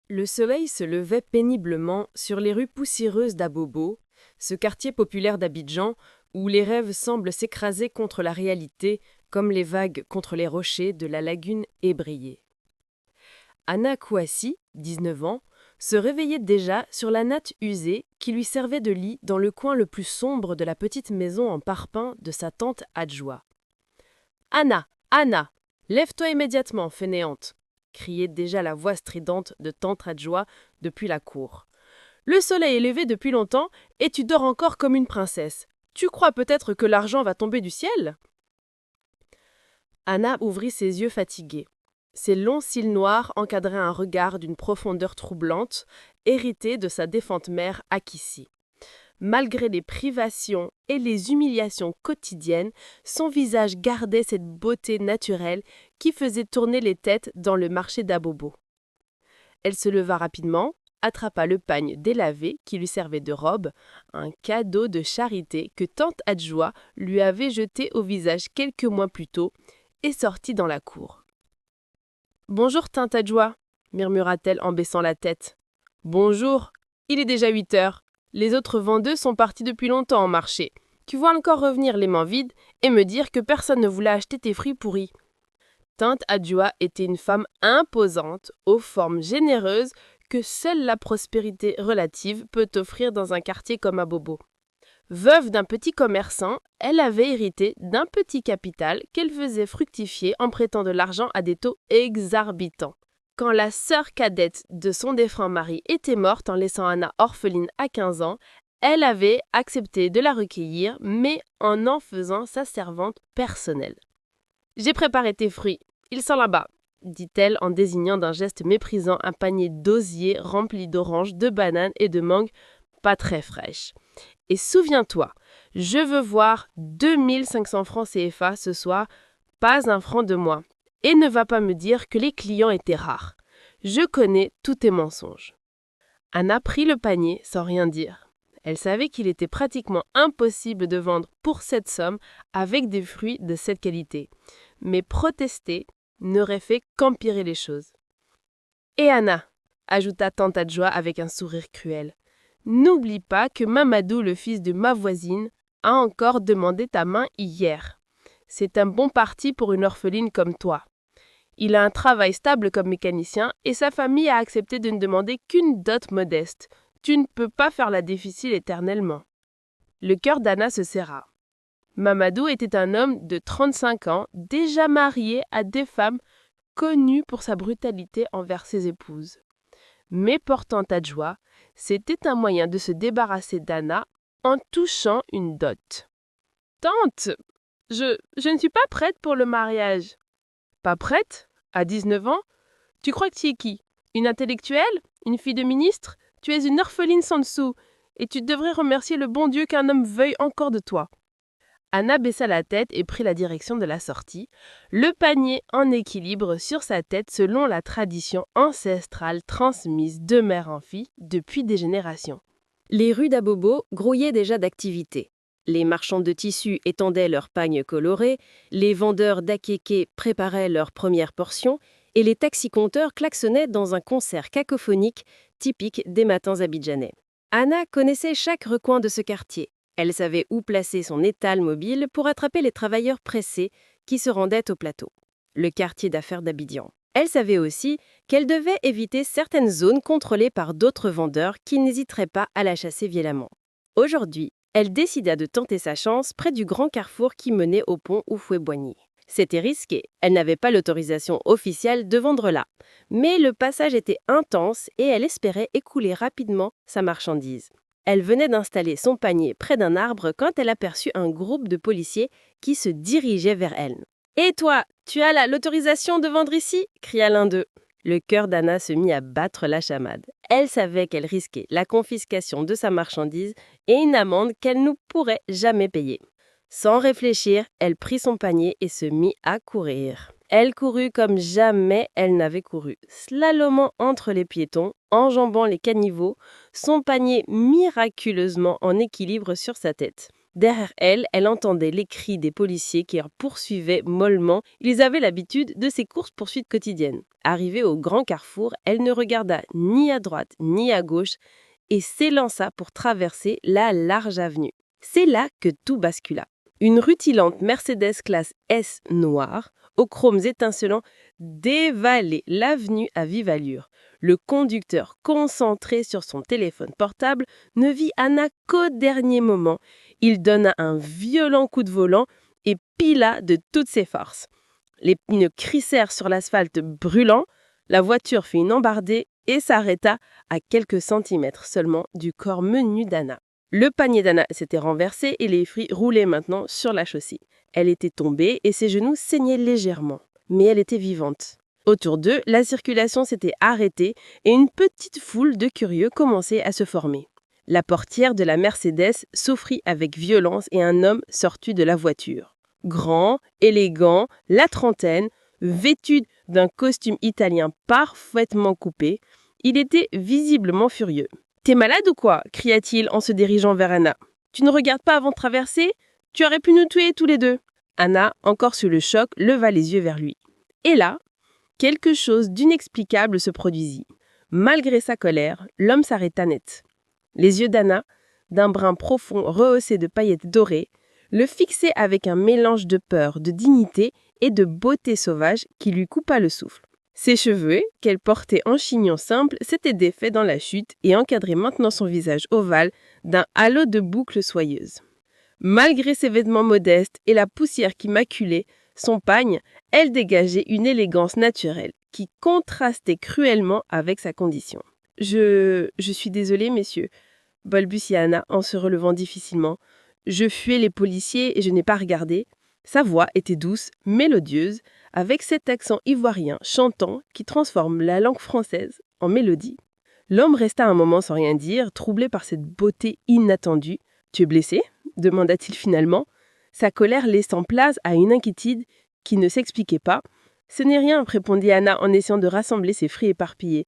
Le soleil se levait péniblement sur les rues poussiéreuses d'Abobo, ce quartier populaire d'Abidjan où les rêves semblent s'écraser contre la réalité comme les vagues contre les rochers de la lagune ébriée. Anna Kouassi, 19 ans, se réveillait déjà sur la natte usée qui lui servait de lit dans le coin le plus sombre de la petite maison en parpaing de sa tante Adjoa. « Anna, Anna, lève-toi immédiatement, fainéante !» criait déjà la voix stridente de tante Adjoa depuis la cour. « Le soleil est levé depuis longtemps et tu dors encore comme une princesse. Tu crois peut-être que l'argent va tomber du ciel ?» Anna ouvrit ses yeux fatigués. Ses longs cils noirs encadraient un regard d'une profondeur troublante, hérité de sa défunte mère Akissi. Malgré les privations et les humiliations quotidiennes, son visage gardait cette beauté naturelle qui faisait tourner les têtes dans le marché d'Abobo. Elle se leva rapidement, attrapa le pagne délavé qui lui servait de robe, un cadeau de charité que tante Adjoa lui avait jeté au visage quelques mois plus tôt, et sortit dans la cour. « Bonjour, tante Adjoa, » murmura-t-elle en baissant la tête. « Bonjour, il est déjà 8 heures. Les autres vendeuses sont partis depuis longtemps en marché. Tu vois encore revenir les mains vides et me dire que personne ne voulait acheter tes fruits pourris. » Tante Adjoa était une femme imposante, aux formes généreuses que seule la prospérité relative peut offrir dans un quartier comme Abobo. Veuve d'un petit commerçant, elle avait hérité d'un petit capital qu'elle faisait fructifier en prêtant de l'argent à des taux exorbitants. Quand la sœur cadette de son défunt mari était morte en laissant Anna orpheline à 15 ans, elle avait accepté de la recueillir, mais en faisant sa servante personnelle. « J'ai préparé tes fruits, ils sont là-bas », dit-elle en désignant d'un geste méprisant un panier d'osier rempli d'oranges, de bananes et de mangues pas très fraîches. « Et souviens-toi, je veux voir 2500 francs CFA ce soir, pas un franc de moi. Et ne va pas me dire que les clients étaient rares. Je connais tous tes mensonges. » Anna prit le panier sans rien dire. Elle savait qu'il était pratiquement impossible de vendre pour cette somme avec des fruits de cette qualité. Mais protester n'aurait fait qu'empirer les choses. « Et Anna, » ajouta tante Adjoa avec un sourire cruel, « n'oublie pas que Mamadou, le fils de ma voisine, a encore demandé ta main hier. C'est un bon parti pour une orpheline comme toi. Il a un travail stable comme mécanicien et sa famille a accepté de ne demander qu'une dot modeste. Tu ne peux pas faire la difficile éternellement. » Le cœur d'Anna se serra. Mamadou était un homme de 35 ans, déjà marié à des femmes connues pour sa brutalité envers ses épouses. Mais pour tante Adjoa, c'était un moyen de se débarrasser d'Anna en touchant une dot. « Tante, je ne suis pas prête pour le mariage. »« Pas prête? À 19 ans? Tu crois que tu es qui? Une intellectuelle? Une fille de ministre? Tu es une orpheline sans dessous, et tu devrais remercier le bon Dieu qu'un homme veuille encore de toi. » Anna baissa la tête et prit la direction de la sortie, le panier en équilibre sur sa tête selon la tradition ancestrale transmise de mère en fille depuis des générations. Les rues d'Abobo grouillaient déjà d'activité. Les marchands de tissus étendaient leurs pagnes colorés, les vendeurs d'akéké préparaient leur première portion et les taxi-compteurs klaxonnaient dans un concert cacophonique typique des matins abidjanais. Anna connaissait chaque recoin de ce quartier. Elle savait où placer son étal mobile pour attraper les travailleurs pressés qui se rendaient au plateau, le quartier d'affaires d'Abidjan. Elle savait aussi qu'elle devait éviter certaines zones contrôlées par d'autres vendeurs qui n'hésiteraient pas à la chasser violemment. Aujourd'hui, elle décida de tenter sa chance près du grand carrefour qui menait au pont Houphouët-Boigny. C'était risqué, elle n'avait pas l'autorisation officielle de vendre là, mais le passage était intense et elle espérait écouler rapidement sa marchandise. Elle venait d'installer son panier près d'un arbre quand elle aperçut un groupe de policiers qui se dirigeait vers elle. « Et toi, tu as l'autorisation de vendre ici ?» cria l'un d'eux. Le cœur d'Anna se mit à battre la chamade. Elle savait qu'elle risquait la confiscation de sa marchandise et une amende qu'elle ne pourrait jamais payer. Sans réfléchir, elle prit son panier et se mit à courir. Elle courut comme jamais elle n'avait couru, slalomant entre les piétons, enjambant les caniveaux, son panier miraculeusement en équilibre sur sa tête. Derrière elle, elle entendait les cris des policiers qui la poursuivaient mollement. Ils avaient l'habitude de ces courses-poursuites quotidiennes. Arrivée au grand carrefour, elle ne regarda ni à droite ni à gauche et s'élança pour traverser la large avenue. C'est là que tout bascula. Une rutilante Mercedes classe S noire, aux chromes étincelants, dévalait l'avenue à vive allure. Le conducteur, concentré sur son téléphone portable, ne vit Anna qu'au dernier moment. Il donna un violent coup de volant et pila de toutes ses forces. Les pneus crissèrent sur l'asphalte brûlant, la voiture fit une embardée et s'arrêta à quelques centimètres seulement du corps menu d'Anna. Le panier d'Anna s'était renversé et les fruits roulaient maintenant sur la chaussée. Elle était tombée et ses genoux saignaient légèrement, mais elle était vivante. Autour d'eux, la circulation s'était arrêtée et une petite foule de curieux commençait à se former. La portière de la Mercedes s'offrit avec violence et un homme sortit de la voiture. Grand, élégant, la trentaine, vêtu d'un costume italien parfaitement coupé, il était visiblement furieux. « T'es malade ou quoi ?» cria-t-il en se dirigeant vers Anna. « Tu ne regardes pas avant de traverser ? Tu aurais pu nous tuer tous les deux. » Anna, encore sous le choc, leva les yeux vers lui. Et là, quelque chose d'inexplicable se produisit. Malgré sa colère, l'homme s'arrêta net. Les yeux d'Anna, d'un brun profond rehaussé de paillettes dorées, le fixaient avec un mélange de peur, de dignité et de beauté sauvage qui lui coupa le souffle. Ses cheveux, qu'elle portait en chignon simple, s'étaient défaits dans la chute et encadraient maintenant son visage ovale d'un halo de boucles soyeuses. Malgré ses vêtements modestes et la poussière qui maculait son pagne, elle dégageait une élégance naturelle qui contrastait cruellement avec sa condition. « Je suis désolée, messieurs, » balbutia Anna en se relevant difficilement. « Je fuyais les policiers et je n'ai pas regardé. » Sa voix était douce, mélodieuse, avec cet accent ivoirien chantant qui transforme la langue française en mélodie. L'homme resta un moment sans rien dire, troublé par cette beauté inattendue. « Tu es blessé ?» demanda-t-il finalement, sa colère laissant place à une inquiétude qui ne s'expliquait pas. « Ce n'est rien, répondit Anna en essayant de rassembler ses fruits éparpillés.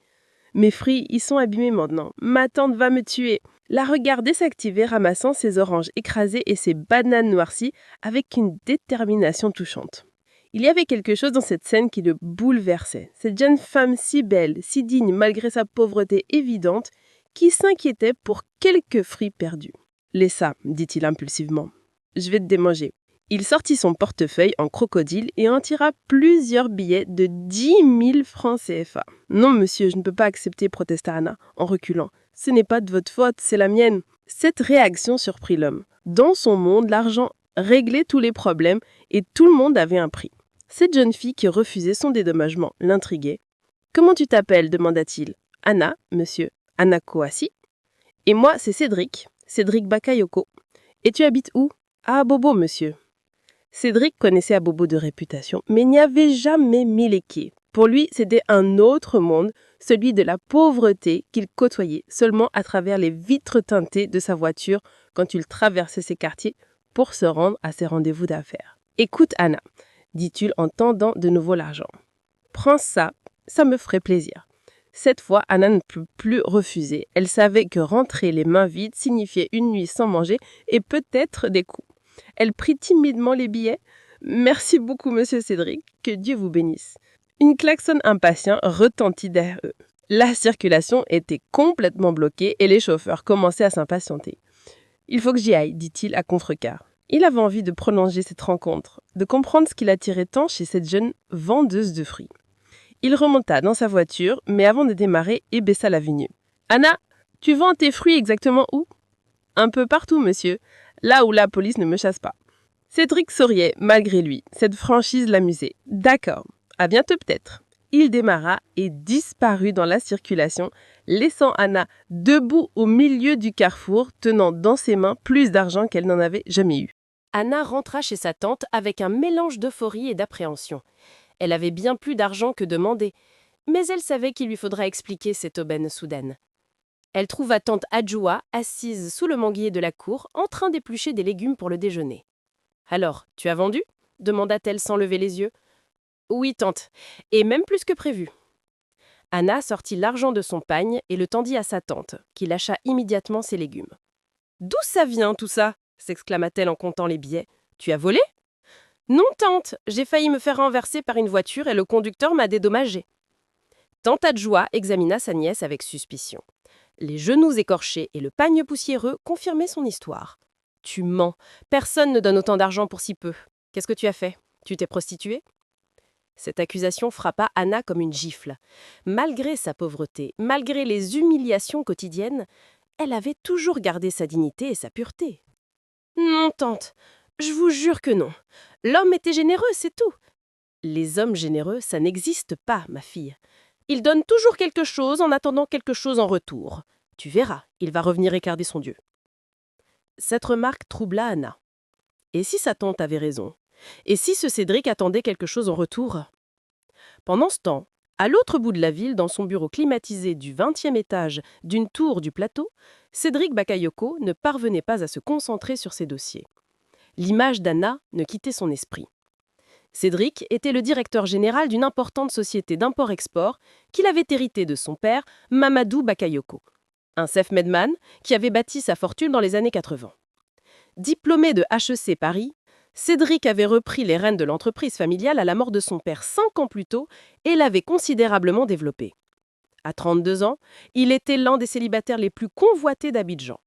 Mes fruits, ils sont abîmés maintenant. Ma tante va me tuer. » La regardait s'activer, ramassant ses oranges écrasées et ses bananes noircies avec une détermination touchante. Il y avait quelque chose dans cette scène qui le bouleversait. Cette jeune femme si belle, si digne malgré sa pauvreté évidente, qui s'inquiétait pour quelques fruits perdus. « Laisse ça, dit-il impulsivement. Je vais te démanger. » Il sortit son portefeuille en crocodile et en tira plusieurs billets de 10 000 francs CFA. « Non, monsieur, je ne peux pas accepter, protesta Anna en reculant. Ce n'est pas de votre faute, c'est la mienne. » Cette réaction surprit l'homme. Dans son monde, l'argent réglait tous les problèmes et tout le monde avait un prix. Cette jeune fille qui refusait son dédommagement l'intriguait. « Comment tu t'appelles » demanda-t-il. « Anna, monsieur. Anna Kouassi. Et moi, c'est Cédric. Cédric Bakayoko. Et tu habites où ? À Bobo, monsieur. » Cédric connaissait Abobo de réputation, mais n'y avait jamais mis les pieds. Pour lui, c'était un autre monde, celui de la pauvreté qu'il côtoyait seulement à travers les vitres teintées de sa voiture quand il traversait ses quartiers pour se rendre à ses rendez-vous d'affaires. « Écoute, Anna, dit-il en tendant de nouveau l'argent. Prends ça, ça me ferait plaisir. » Cette fois, Anna ne put plus refuser. Elle savait que rentrer les mains vides signifiait une nuit sans manger et peut-être des coups. Elle prit timidement les billets. « Merci beaucoup, monsieur Cédric. Que Dieu vous bénisse. » Une klaxon impatient retentit derrière eux. La circulation était complètement bloquée et les chauffeurs commençaient à s'impatienter. « Il faut que j'y aille, dit-il à contre-cœur. » Il avait envie de prolonger cette rencontre, de comprendre ce qui l'attirait tant chez cette jeune vendeuse de fruits. Il remonta dans sa voiture, mais avant de démarrer, il baissa la vignette. « Anna, tu vends tes fruits exactement où ?»« Un peu partout, monsieur. Là où la police ne me chasse pas. » Cédric souriait malgré lui. Cette franchise l'amusait. « D'accord. À bientôt peut-être. » Il démarra et disparut dans la circulation, laissant Anna debout au milieu du carrefour, tenant dans ses mains plus d'argent qu'elle n'en avait jamais eu. Anna rentra chez sa tante avec un mélange d'euphorie et d'appréhension. Elle avait bien plus d'argent que demandé, mais elle savait qu'il lui faudra expliquer cette aubaine soudaine. Elle trouva tante Adjoua assise sous le manguier de la cour, en train d'éplucher des légumes pour le déjeuner. « Alors, tu as vendu ?» demanda-t-elle sans lever les yeux. « Oui, tante, et même plus que prévu. » Anna sortit l'argent de son pagne et le tendit à sa tante, qui lâcha immédiatement ses légumes. « D'où ça vient tout ça ?» s'exclama-t-elle en comptant les billets. Tu as volé? Non, tante, j'ai failli me faire renverser par une voiture et le conducteur m'a dédommagé. Tante Adjoa examina sa nièce avec suspicion. Les genoux écorchés et le pagne poussiéreux confirmaient son histoire. Tu mens, personne ne donne autant d'argent pour si peu. Qu'est-ce que tu as fait? Tu t'es prostituée? Cette accusation frappa Anna comme une gifle. Malgré sa pauvreté, malgré les humiliations quotidiennes, elle avait toujours gardé sa dignité et sa pureté. Non, tante, je vous jure que non. L'homme était généreux, c'est tout. Les hommes généreux, ça n'existe pas, ma fille. Ils donnent toujours quelque chose en attendant quelque chose en retour. Tu verras, il va revenir écarter son Dieu. Cette remarque troubla Anna. Et si sa tante avait raison? Et si ce Cédric attendait quelque chose en retour? Pendant ce temps, à l'autre bout de la ville, dans son bureau climatisé du 20e étage d'une tour du plateau, Cédric Bakayoko ne parvenait pas à se concentrer sur ses dossiers. L'image d'Anna ne quittait son esprit. Cédric était le directeur général d'une importante société d'import-export qu'il avait héritée de son père, Mamadou Bakayoko, un self-made man qui avait bâti sa fortune dans les années 80. Diplômé de HEC Paris, Cédric avait repris les rênes de l'entreprise familiale à la mort de son père 5 ans plus tôt et l'avait considérablement développée. À 32 ans, il était l'un des célibataires les plus convoités d'Abidjan.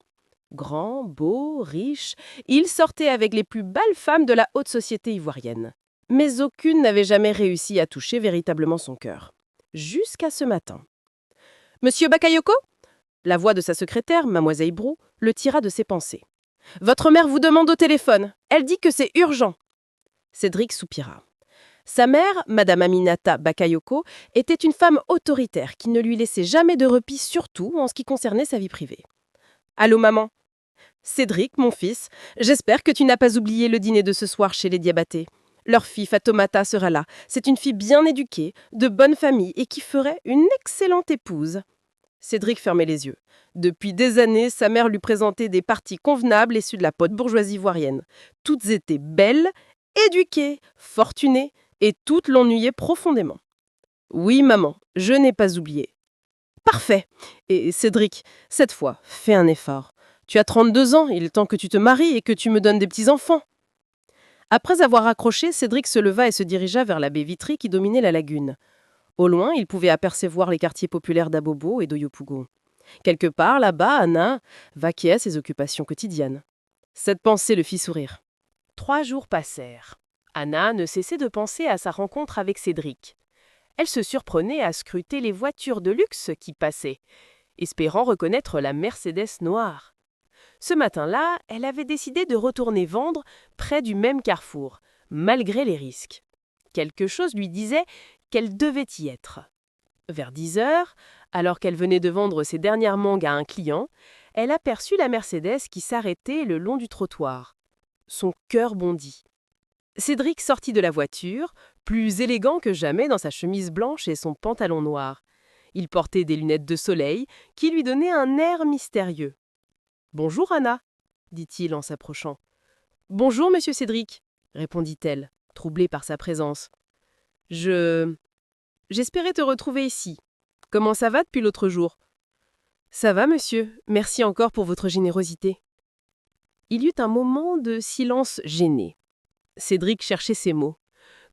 Grand, beau, riche, il sortait avec les plus belles femmes de la haute société ivoirienne. Mais aucune n'avait jamais réussi à toucher véritablement son cœur. Jusqu'à ce matin. « Monsieur Bakayoko ?» La voix de sa secrétaire, Mademoiselle Brou, le tira de ses pensées. « Votre mère vous demande au téléphone. Elle dit que c'est urgent. » Cédric soupira. Sa mère, Madame Aminata Bakayoko, était une femme autoritaire qui ne lui laissait jamais de repos, surtout en ce qui concernait sa vie privée. « Allô, maman ?»« Cédric, mon fils, j'espère que tu n'as pas oublié le dîner de ce soir chez les Diabaté. Leur fille Fatoumata sera là. C'est une fille bien éduquée, de bonne famille et qui ferait une excellente épouse. » Cédric fermait les yeux. Depuis des années, sa mère lui présentait des parties convenables issues de la haute bourgeoisie ivoirienne. Toutes étaient belles, éduquées, fortunées, et toutes l'ennuyaient profondément. « Oui, maman, je n'ai pas oublié. »« Parfait. Et Cédric, cette fois, fais un effort. Tu as 32 ans, il est temps que tu te maries et que tu me donnes des petits-enfants. » Après avoir raccroché, Cédric se leva et se dirigea vers la baie vitrée qui dominait la lagune. Au loin, il pouvait apercevoir les quartiers populaires d'Abobo et d'Oyopougou. Quelque part, là-bas, Anna vaquait à ses occupations quotidiennes. Cette pensée le fit sourire. 3 jours passèrent. Anna ne cessait de penser à sa rencontre avec Cédric. Elle se surprenait à scruter les voitures de luxe qui passaient, espérant reconnaître la Mercedes noire. Ce matin-là, elle avait décidé de retourner vendre près du même carrefour, malgré les risques. Quelque chose lui disait qu'elle devait y être. Vers 10 heures, alors qu'elle venait de vendre ses dernières mangues à un client, elle aperçut la Mercedes qui s'arrêtait le long du trottoir. Son cœur bondit. Cédric sortit de la voiture, plus élégant que jamais dans sa chemise blanche et son pantalon noir. Il portait des lunettes de soleil qui lui donnaient un air mystérieux. « Bonjour Anna, » dit-il en s'approchant. « Bonjour monsieur Cédric, » répondit-elle, troublée par sa présence. « J'espérais te retrouver ici. Comment ça va depuis l'autre jour ? » « Ça va, monsieur. Merci encore pour votre générosité. » Il y eut un moment de silence gêné. Cédric cherchait ses mots.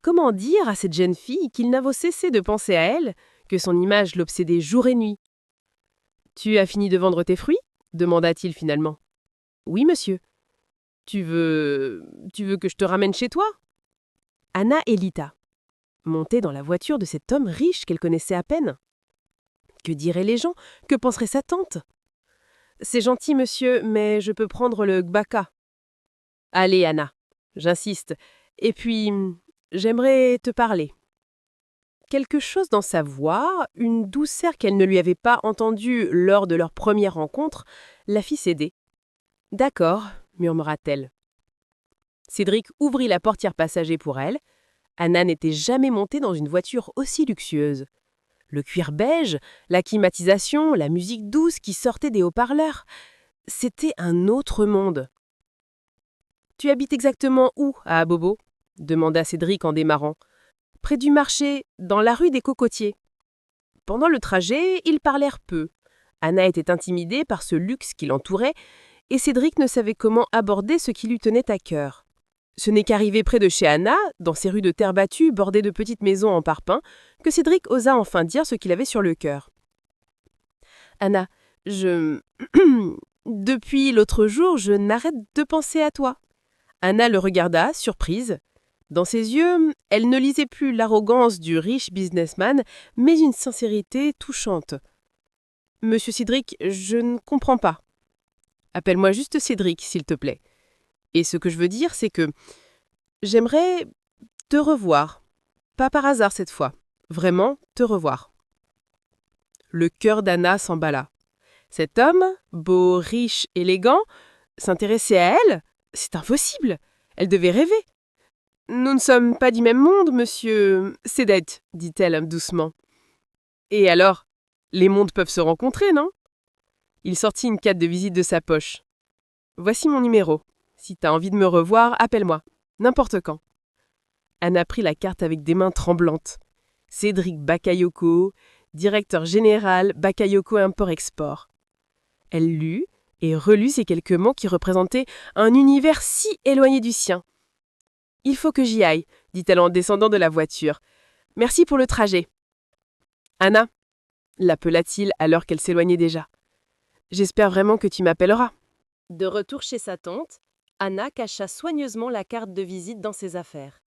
Comment dire à cette jeune fille qu'il n'avait cessé de penser à elle, que son image l'obsédait jour et nuit ? « Tu as fini de vendre tes fruits ? » demanda-t-il finalement. « Oui, monsieur. »« Tu veux que je te ramène chez toi ?» Anna hésita. Monter dans la voiture de cet homme riche qu'elle connaissait à peine. Que diraient les gens? Que penserait sa tante? « C'est gentil, monsieur, mais je peux prendre le gbaka. »« Allez, Anna, j'insiste. Et puis, j'aimerais te parler. » Quelque chose dans sa voix, une douceur qu'elle ne lui avait pas entendue lors de leur première rencontre, la fit céder. « D'accord, » murmura-t-elle. Cédric ouvrit la portière passager pour elle. Anna n'était jamais montée dans une voiture aussi luxueuse. Le cuir beige, la climatisation, la musique douce qui sortait des haut-parleurs, c'était un autre monde. « Tu habites exactement où, à Abobo ?» demanda Cédric en démarrant. « Près du marché, dans la rue des Cocotiers. » Pendant le trajet, ils parlèrent peu. Anna était intimidée par ce luxe qui l'entourait et Cédric ne savait comment aborder ce qui lui tenait à cœur. Ce n'est qu'arrivé près de chez Anna, dans ces rues de terre battue bordées de petites maisons en parpaing, que Cédric osa enfin dire ce qu'il avait sur le cœur. « Anna, Depuis l'autre jour, je n'arrête de penser à toi. » Anna le regarda, surprise. Dans ses yeux, elle ne lisait plus l'arrogance du riche businessman, mais une sincérité touchante. « Monsieur Cédric, je ne comprends pas. » « Appelle-moi juste Cédric, s'il te plaît. Et ce que je veux dire, c'est que j'aimerais te revoir. Pas par hasard cette fois. Vraiment, te revoir. » Le cœur d'Anna s'emballa. Cet homme, beau, riche, élégant, s'intéressait à elle? C'est impossible. Elle devait rêver. « Nous ne sommes pas du même monde, monsieur Cédette, » dit-elle doucement. « Et alors, les mondes peuvent se rencontrer, non ?» Il sortit une carte de visite de sa poche. « Voici mon numéro. Si t'as envie de me revoir, appelle-moi. N'importe quand. » Anna prit la carte avec des mains tremblantes. Cédric Bakayoko, directeur général Bakayoko Import-Export. Elle lut et relut ces quelques mots qui représentaient un univers si éloigné du sien. « Il faut que j'y aille, » dit-elle en descendant de la voiture. « Merci pour le trajet. »« Anna » l'appela-t-il alors qu'elle s'éloignait déjà. « J'espère vraiment que tu m'appelleras. » De retour chez sa tante, Anna cacha soigneusement la carte de visite dans ses affaires.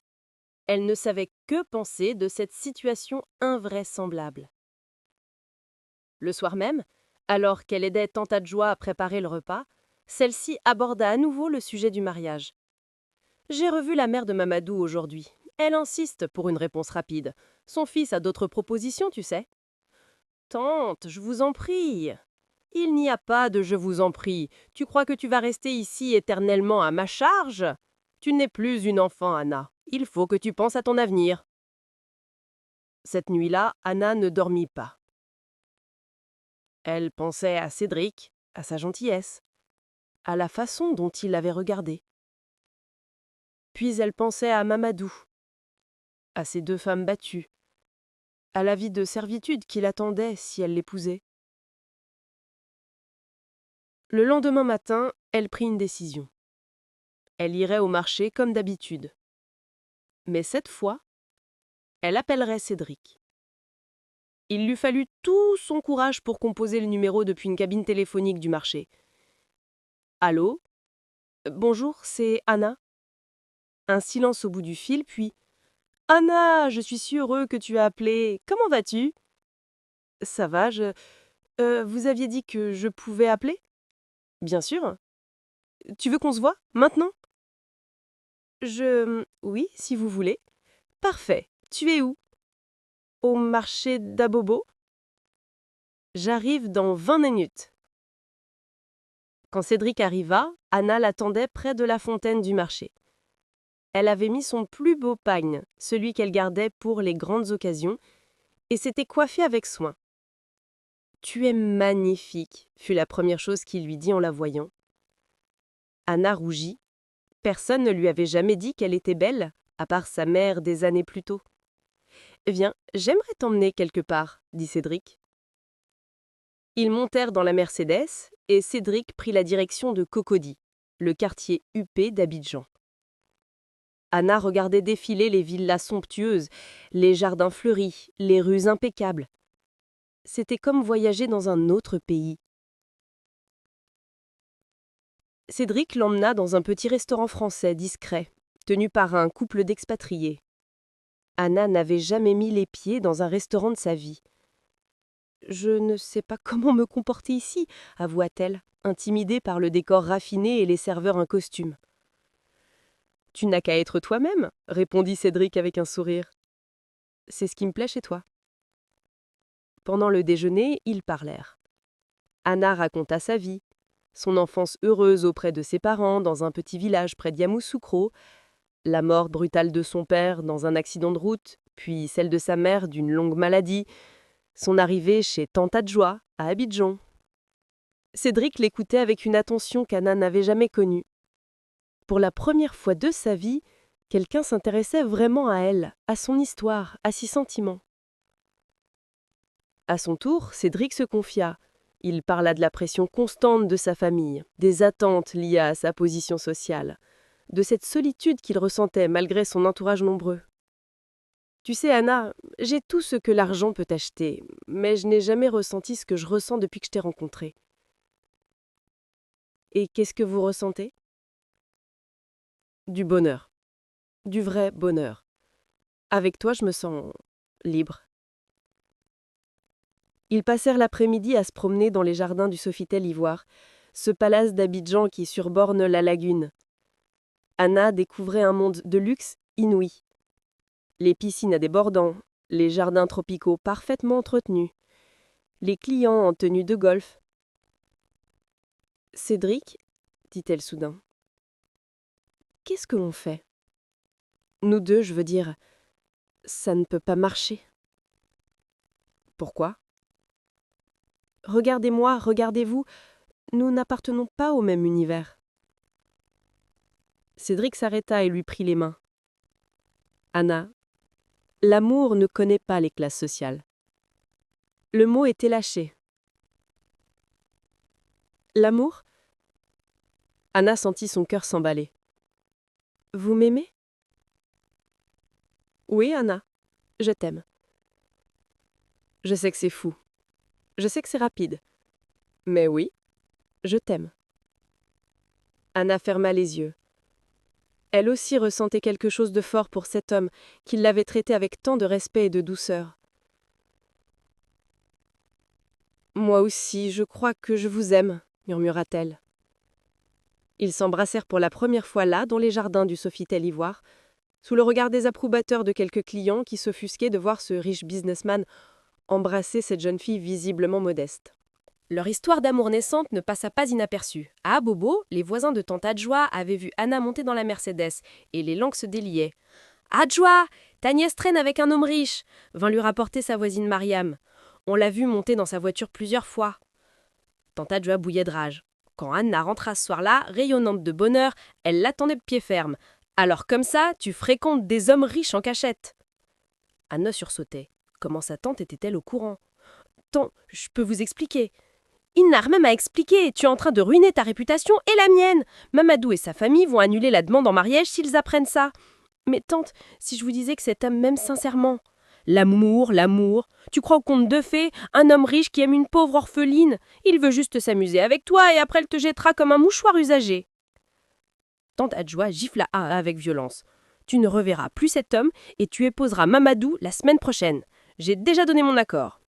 Elle ne savait que penser de cette situation invraisemblable. Le soir même, alors qu'elle aidait tante Adjoa à préparer le repas, celle-ci aborda à nouveau le sujet du mariage. « J'ai revu la mère de Mamadou aujourd'hui. Elle insiste pour une réponse rapide. Son fils a d'autres propositions, tu sais. »« Tante, je vous en prie. »« Il n'y a pas de « je vous en prie ». Tu crois que tu vas rester ici éternellement à ma charge ? Tu n'es plus une enfant, Anna. Il faut que tu penses à ton avenir. » Cette nuit-là, Anna ne dormit pas. Elle pensait à Cédric, à sa gentillesse, à la façon dont il l'avait regardée. Puis elle pensait à Mamadou, à ces 2 femmes battues, à la vie de servitude qui l'attendait si elle l'épousait. Le lendemain matin, elle prit une décision. Elle irait au marché comme d'habitude. Mais cette fois, elle appellerait Cédric. Il lui fallut tout son courage pour composer le numéro depuis une cabine téléphonique du marché. « Allô ? Bonjour, c'est Anna. » Un silence au bout du fil, puis « Anna, je suis si heureux que tu as appelé. Comment vas-tu ? » « Ça va, vous aviez dit que je pouvais appeler ? » « Bien sûr. Tu veux qu'on se voit, maintenant ? » « Oui, si vous voulez. »« Parfait. Tu es où ? » ?»« Au marché d'Abobo. »« J'arrive dans 20 minutes. » Quand Cédric arriva, Anna l'attendait près de la fontaine du marché. Elle avait mis son plus beau pagne, celui qu'elle gardait pour les grandes occasions, et s'était coiffée avec soin. « Tu es magnifique », fut la première chose qu'il lui dit en la voyant. Anna rougit. Personne ne lui avait jamais dit qu'elle était belle, à part sa mère des années plus tôt. « Viens, j'aimerais t'emmener quelque part, » dit Cédric. Ils montèrent dans la Mercedes et Cédric prit la direction de Cocody, le quartier huppé d'Abidjan. Anna regardait défiler les villas somptueuses, les jardins fleuris, les rues impeccables. C'était comme voyager dans un autre pays. Cédric l'emmena dans un petit restaurant français discret, tenu par un couple d'expatriés. Anna n'avait jamais mis les pieds dans un restaurant de sa vie. « Je ne sais pas comment me comporter ici, » avoua-t-elle, intimidée par le décor raffiné et les serveurs en costume. « Tu n'as qu'à être toi-même, » répondit Cédric avec un sourire. « C'est ce qui me plaît chez toi. » Pendant le déjeuner, ils parlèrent. Anna raconta sa vie, son enfance heureuse auprès de ses parents dans un petit village près d'Yamoussoukro, la mort brutale de son père dans un accident de route, puis celle de sa mère d'une longue maladie, son arrivée chez tante Adjoa, à Abidjan. Cédric l'écoutait avec une attention qu'Anna n'avait jamais connue. Pour la première fois de sa vie, quelqu'un s'intéressait vraiment à elle, à son histoire, à ses sentiments. À son tour, Cédric se confia. Il parla de la pression constante de sa famille, des attentes liées à sa position sociale, de cette solitude qu'il ressentait malgré son entourage nombreux. Tu sais, Anna, j'ai tout ce que l'argent peut acheter, mais je n'ai jamais ressenti ce que je ressens depuis que je t'ai rencontrée. Et qu'est-ce que vous ressentez? Du bonheur, du vrai bonheur. Avec toi, je me sens libre. Ils passèrent l'après-midi à se promener dans les jardins du Sofitel Ivoire, ce palace d'Abidjan qui surborne la lagune. Anna découvrait un monde de luxe inouï. Les piscines à débordants, les jardins tropicaux parfaitement entretenus, les clients en tenue de golf. Cédric, dit-elle soudain, qu'est-ce que l'on fait? Nous deux, je veux dire, ça ne peut pas marcher. Pourquoi? Regardez-moi, regardez-vous, nous n'appartenons pas au même univers. Cédric s'arrêta et lui prit les mains. Anna, l'amour ne connaît pas les classes sociales. Le mot était lâché. L'amour? Anna sentit son cœur s'emballer. Vous m'aimez? Oui, Anna, je t'aime. Je sais que c'est fou. Je sais que c'est rapide. Mais oui, je t'aime. Anna ferma les yeux. Elle aussi ressentait quelque chose de fort pour cet homme qui l'avait traité avec tant de respect et de douceur. Moi aussi, je crois que je vous aime, murmura-t-elle. Ils s'embrassèrent pour la première fois là, dans les jardins du Sofitel Ivoire, sous le regard désapprobateur de quelques clients qui s'offusquaient de voir ce riche businessman embrasser cette jeune fille visiblement modeste. Leur histoire d'amour naissante ne passa pas inaperçue. À Bobo, les voisins de tante Adjoa avaient vu Anna monter dans la Mercedes, et les langues se déliaient. « Adjoa, ta nièce traîne avec un homme riche !» vint lui rapporter sa voisine Mariam. On l'a vue monter dans sa voiture plusieurs fois. Tante Adjoa bouillait de rage. Quand Anna rentra ce soir-là, rayonnante de bonheur, elle l'attendait de pied ferme. « Alors comme ça, tu fréquentes des hommes riches en cachette !» Anna sursautait. Comment sa tante était-elle au courant? « Tant, je peux vous expliquer. » Il n'a même à expliquer, tu es en train de ruiner ta réputation et la mienne. Mamadou et sa famille vont annuler la demande en mariage s'ils apprennent ça. Mais tante, si je vous disais que cet homme m'aime sincèrement. L'amour, l'amour. Tu crois au conte de fées, un homme riche qui aime une pauvre orpheline. Il veut juste s'amuser avec toi et après elle te jettera comme un mouchoir usagé. Tante Adjoa gifla avec violence. Tu ne reverras plus cet homme et tu épouseras Mamadou la semaine prochaine. J'ai déjà donné mon accord.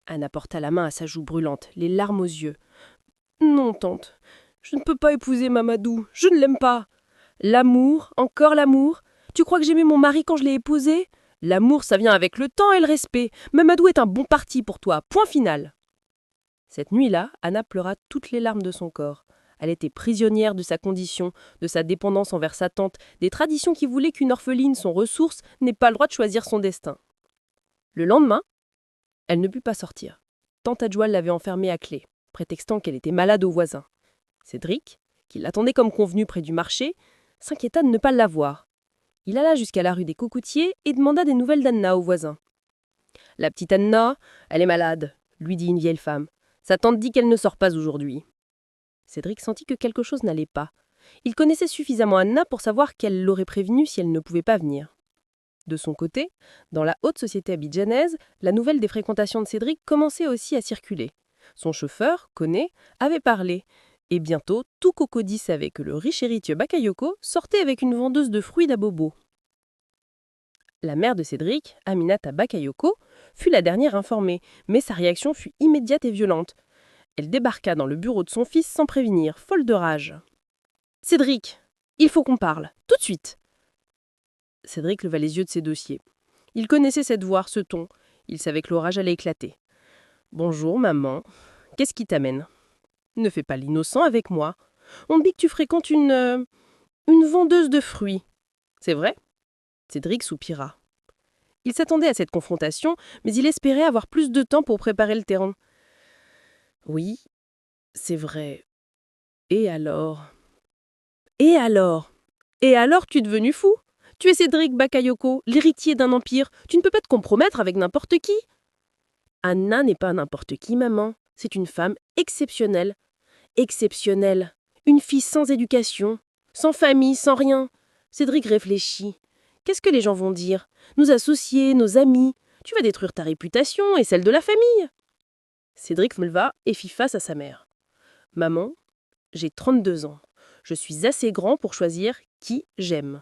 Anna porta la main à sa joue brûlante, les larmes aux yeux. « Non, tante, je ne peux pas épouser Mamadou, je ne l'aime pas. L'amour, encore l'amour. Tu crois que j'aimais mon mari quand je l'ai épousé? L'amour, ça vient avec le temps et le respect. Mamadou est un bon parti pour toi, point final. » Cette nuit-là, Anna pleura toutes les larmes de son corps. Elle était prisonnière de sa condition, de sa dépendance envers sa tante, des traditions qui voulaient qu'une orpheline, son ressource, n'ait pas le droit de choisir son destin. Le lendemain, elle ne put pas sortir. Tante Adjoa l'avait enfermée à clé, prétextant qu'elle était malade aux voisins. Cédric, qui l'attendait comme convenu près du marché, s'inquiéta de ne pas la voir. Il alla jusqu'à la rue des Cocoutiers et demanda des nouvelles d'Anna aux voisins. « La petite Anna, elle est malade, » lui dit une vieille femme. « Sa tante dit qu'elle ne sort pas aujourd'hui. » Cédric sentit que quelque chose n'allait pas. Il connaissait suffisamment Anna pour savoir qu'elle l'aurait prévenue si elle ne pouvait pas venir. De son côté, dans la haute société abidjanaise, la nouvelle des fréquentations de Cédric commençait aussi à circuler. Son chauffeur, Koné, avait parlé, et bientôt tout Cocody savait que le riche héritier Bakayoko sortait avec une vendeuse de fruits d'Abobo. La mère de Cédric, Aminata Bakayoko, fut la dernière informée, mais sa réaction fut immédiate et violente. Elle débarqua dans le bureau de son fils sans prévenir, folle de rage. « Cédric, il faut qu'on parle, tout de suite !» Cédric leva les yeux de ses dossiers. Il connaissait cette voix, ce ton. Il savait que l'orage allait éclater. « Bonjour, maman. Qu'est-ce qui t'amène ? Ne fais pas l'innocent avec moi. On me dit que tu fréquentes une vendeuse de fruits. C'est vrai ?» Cédric soupira. Il s'attendait à cette confrontation, mais il espérait avoir plus de temps pour préparer le terrain. « Oui, c'est vrai. Et alors ? Et alors ? Et alors, tu es devenu fou ? Tu es Cédric Bakayoko, l'héritier d'un empire. Tu ne peux pas te compromettre avec n'importe qui. » « Anna n'est pas n'importe qui, maman. C'est une femme exceptionnelle. Exceptionnelle. Une fille sans éducation, sans famille, sans rien. Cédric réfléchit. Qu'est-ce que les gens vont dire? Nos associés, nos amis. Tu vas détruire ta réputation et celle de la famille. Cédric se leva et fit face à sa mère. Maman, j'ai 32 ans. Je suis assez grand pour choisir qui j'aime.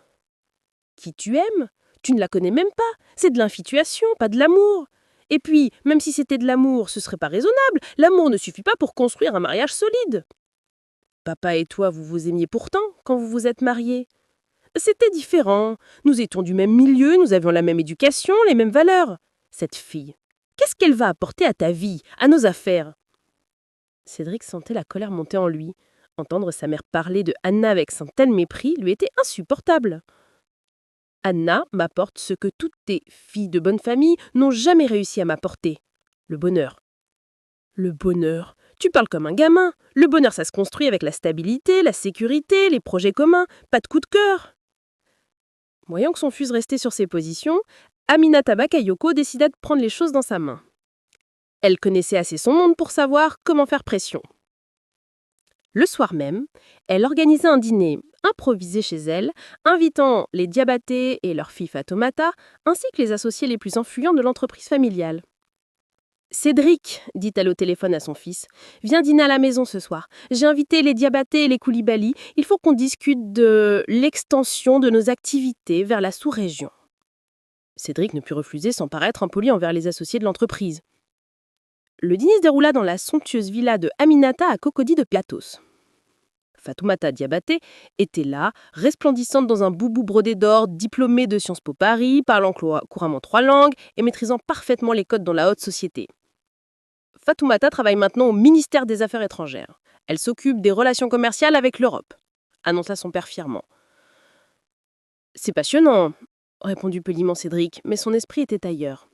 Qui tu aimes? Tu ne la connais même pas. C'est de l'infatuation, pas de l'amour. Et puis, même si c'était de l'amour, ce serait pas raisonnable. L'amour ne suffit pas pour construire un mariage solide. Papa et toi, vous vous aimiez pourtant quand vous vous êtes mariés. C'était différent. Nous étions du même milieu, nous avions la même éducation, les mêmes valeurs. Cette fille, qu'est-ce qu'elle va apporter à ta vie, à nos affaires? Cédric sentait la colère monter en lui. Entendre sa mère parler de Anna avec un tel mépris lui était insupportable. Anna m'apporte ce que toutes tes filles de bonne famille n'ont jamais réussi à m'apporter. Le bonheur. Le bonheur. Tu parles comme un gamin. Le bonheur, ça se construit avec la stabilité, la sécurité, les projets communs, pas de coup de cœur. Voyant que son fils restait sur ses positions, Aminata Bakayoko décida de prendre les choses dans sa main. Elle connaissait assez son monde pour savoir comment faire pression. Le soir même, elle organisa un dîner improvisé chez elle, invitant les Diabaté et leur fille Fatoumata, ainsi que les associés les plus influents de l'entreprise familiale. « Cédric, dit-elle au téléphone à son fils, viens dîner à la maison ce soir. J'ai invité les Diabaté et les Koulibaly. Il faut qu'on discute de l'extension de nos activités vers la sous-région. » Cédric ne put refuser sans paraître impoli envers les associés de l'entreprise. Le dîner se déroula dans la somptueuse villa de Aminata à Cocody de Platos. Fatoumata Diabaté était là, resplendissante dans un boubou brodé d'or, diplômée de Sciences Po Paris, parlant couramment 3 langues et maîtrisant parfaitement les codes dans la haute société. Fatoumata travaille maintenant au ministère des Affaires étrangères. Elle s'occupe des relations commerciales avec l'Europe, annonça son père fièrement. C'est passionnant, répondit poliment Cédric, mais son esprit était ailleurs.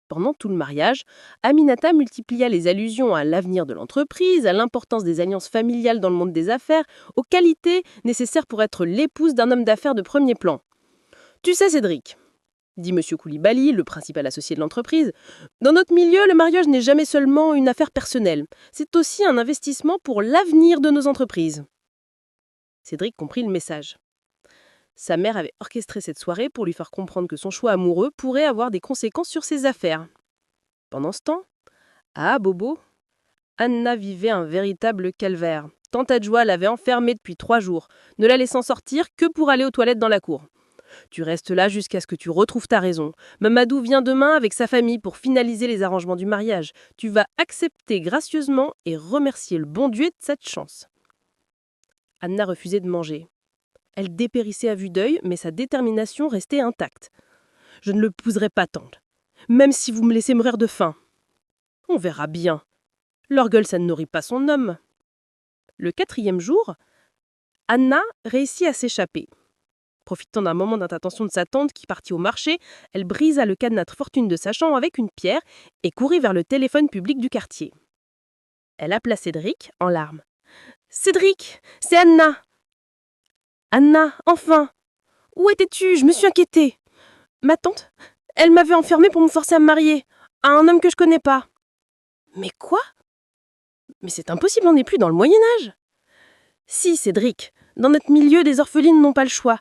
Pendant tout le mariage, Aminata multiplia les allusions à l'avenir de l'entreprise, à l'importance des alliances familiales dans le monde des affaires, aux qualités nécessaires pour être l'épouse d'un homme d'affaires de premier plan. « Tu sais, Cédric, dit M. Koulibaly, le principal associé de l'entreprise, dans notre milieu, le mariage n'est jamais seulement une affaire personnelle, c'est aussi un investissement pour l'avenir de nos entreprises. » Cédric comprit le message. Sa mère avait orchestré cette soirée pour lui faire comprendre que son choix amoureux pourrait avoir des conséquences sur ses affaires. Pendant ce temps, à Bobo, Anna vivait un véritable calvaire. Tante Adjoa l'avait enfermée depuis 3 jours, ne la laissant sortir que pour aller aux toilettes dans la cour. Tu restes là jusqu'à ce que tu retrouves ta raison. Mamadou vient demain avec sa famille pour finaliser les arrangements du mariage. Tu vas accepter gracieusement et remercier le bon Dieu de cette chance. Anna refusait de manger. Elle dépérissait à vue d'œil, mais sa détermination restait intacte. « Je ne l'épouserai pas, tante, même si vous me laissez mourir de faim. »« On verra bien. L'orgueil, ça ne nourrit pas son homme. » Le 4e jour, Anna réussit à s'échapper. Profitant d'un moment d'inattention de sa tante qui partit au marché, elle brisa le cadenas de fortune de sa chambre avec une pierre et courut vers le téléphone public du quartier. Elle appela Cédric en larmes. « Cédric, c'est Anna !»« Anna, enfin! Où étais-tu? Je me suis inquiétée. Ma tante, elle m'avait enfermée pour me forcer à me marier, à un homme que je connais pas. »« Mais quoi? Mais c'est impossible, on n'est plus dans le Moyen-Âge. »« Si, Cédric, dans notre milieu, des orphelines n'ont pas le choix.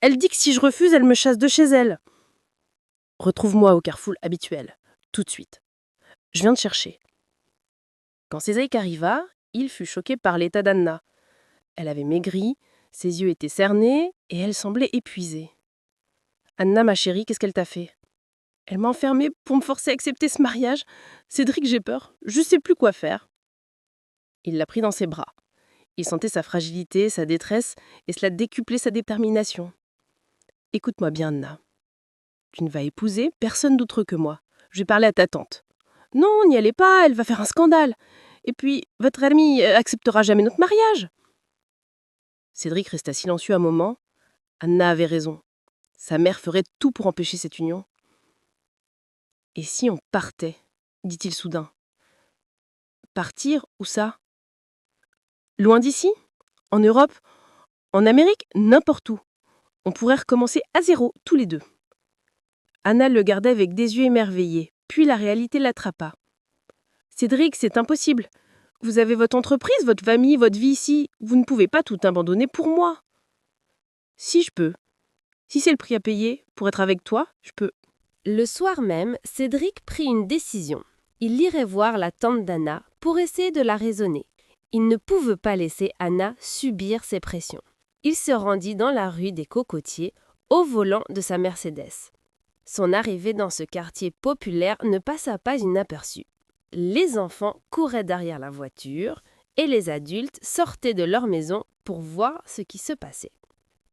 Elle dit que si je refuse, elle me chasse de chez elle. »« Retrouve-moi au carrefour habituel, tout de suite. Je viens te chercher. » Quand Cédric arriva, il fut choqué par l'état d'Anna. Elle avait maigri, ses yeux étaient cernés et elle semblait épuisée. « Anna, ma chérie, qu'est-ce qu'elle t'a fait? » ?»« Elle m'a enfermée pour me forcer à accepter ce mariage. Cédric, j'ai peur. Je sais plus quoi faire. » Il la prit dans ses bras. Il sentait sa fragilité, sa détresse, et cela décuplait sa détermination. « Écoute-moi bien, Anna. Tu ne vas épouser personne d'autre que moi. Je vais parler à ta tante. »« Non, n'y allez pas, elle va faire un scandale. Et puis, votre amie acceptera jamais notre mariage. » Cédric resta silencieux un moment. Anna avait raison. Sa mère ferait tout pour empêcher cette union. « Et si on partait ?» dit-il soudain. « Partir, où ça? Loin d'ici? En Europe? En Amérique? N'importe où. On pourrait recommencer à zéro, tous les deux. » Anna le gardait avec des yeux émerveillés, puis la réalité l'attrapa. Cédric, c'est impossible. Vous avez votre entreprise, votre famille, votre vie ici. Vous ne pouvez pas tout abandonner pour moi. Si je peux. Si c'est le prix à payer pour être avec toi, je peux. Le soir même, Cédric prit une décision. Il irait voir la tante d'Anna pour essayer de la raisonner. Il ne pouvait pas laisser Anna subir ces pressions. Il se rendit dans la rue des Cocotiers, au volant de sa Mercedes. Son arrivée dans ce quartier populaire ne passa pas inaperçue. Les enfants couraient derrière la voiture et les adultes sortaient de leur maison pour voir ce qui se passait.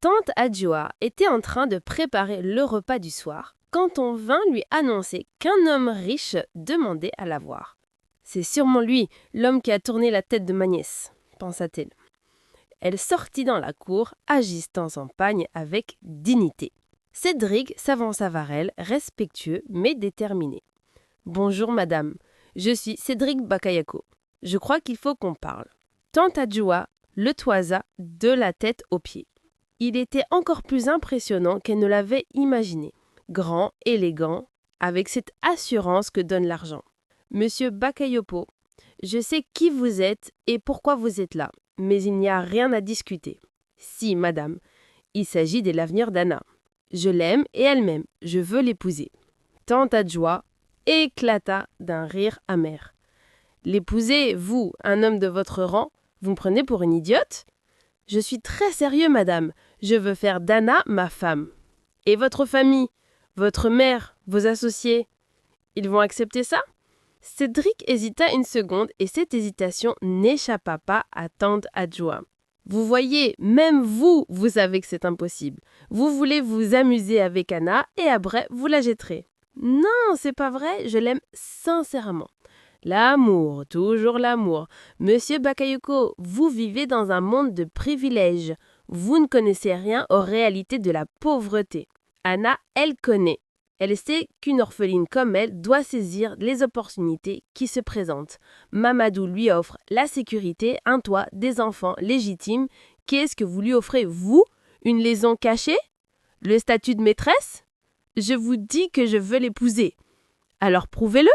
Tante Adjoa était en train de préparer le repas du soir quand on vint lui annoncer qu'un homme riche demandait à la voir. « C'est sûrement lui, l'homme qui a tourné la tête de ma nièce », pensa-t-elle. Elle sortit dans la cour, agissant son pagne avec dignité. Cédric s'avança vers elle, respectueux mais déterminé. « Bonjour madame, je suis Cédric Bakayoko. Je crois qu'il faut qu'on parle. » Tante Adjoa le toisa de la tête aux pieds. Il était encore plus impressionnant qu'elle ne l'avait imaginé. Grand, élégant, avec cette assurance que donne l'argent. « Monsieur Bakayoko, je sais qui vous êtes et pourquoi vous êtes là, mais il n'y a rien à discuter. Si, madame, il s'agit de l'avenir d'Anna. Je l'aime et elle m'aime, je veux l'épouser. » Tante Adjoa éclata d'un rire amer. « L'épouser, vous, un homme de votre rang, vous me prenez pour une idiote ? Je suis très sérieux, madame. Je veux faire d'Anna ma femme. Et votre famille, votre mère, vos associés, ils vont accepter ça ?» Cédric hésita une seconde et cette hésitation n'échappa pas à tante Adjoa. « Vous voyez, même vous, vous savez que c'est impossible. Vous voulez vous amuser avec Anna et après, vous la jetterez. » « Non, c'est pas vrai, je l'aime sincèrement. » L'amour, toujours l'amour. Monsieur Bakayoko, vous vivez dans un monde de privilèges. Vous ne connaissez rien aux réalités de la pauvreté. Anna, elle connaît. Elle sait qu'une orpheline comme elle doit saisir les opportunités qui se présentent. Mamadou lui offre la sécurité, un toit, des enfants légitimes. Qu'est-ce que vous lui offrez, vous? Une liaison cachée? Le statut de maîtresse? Je vous dis que je veux l'épouser. Alors prouvez-le.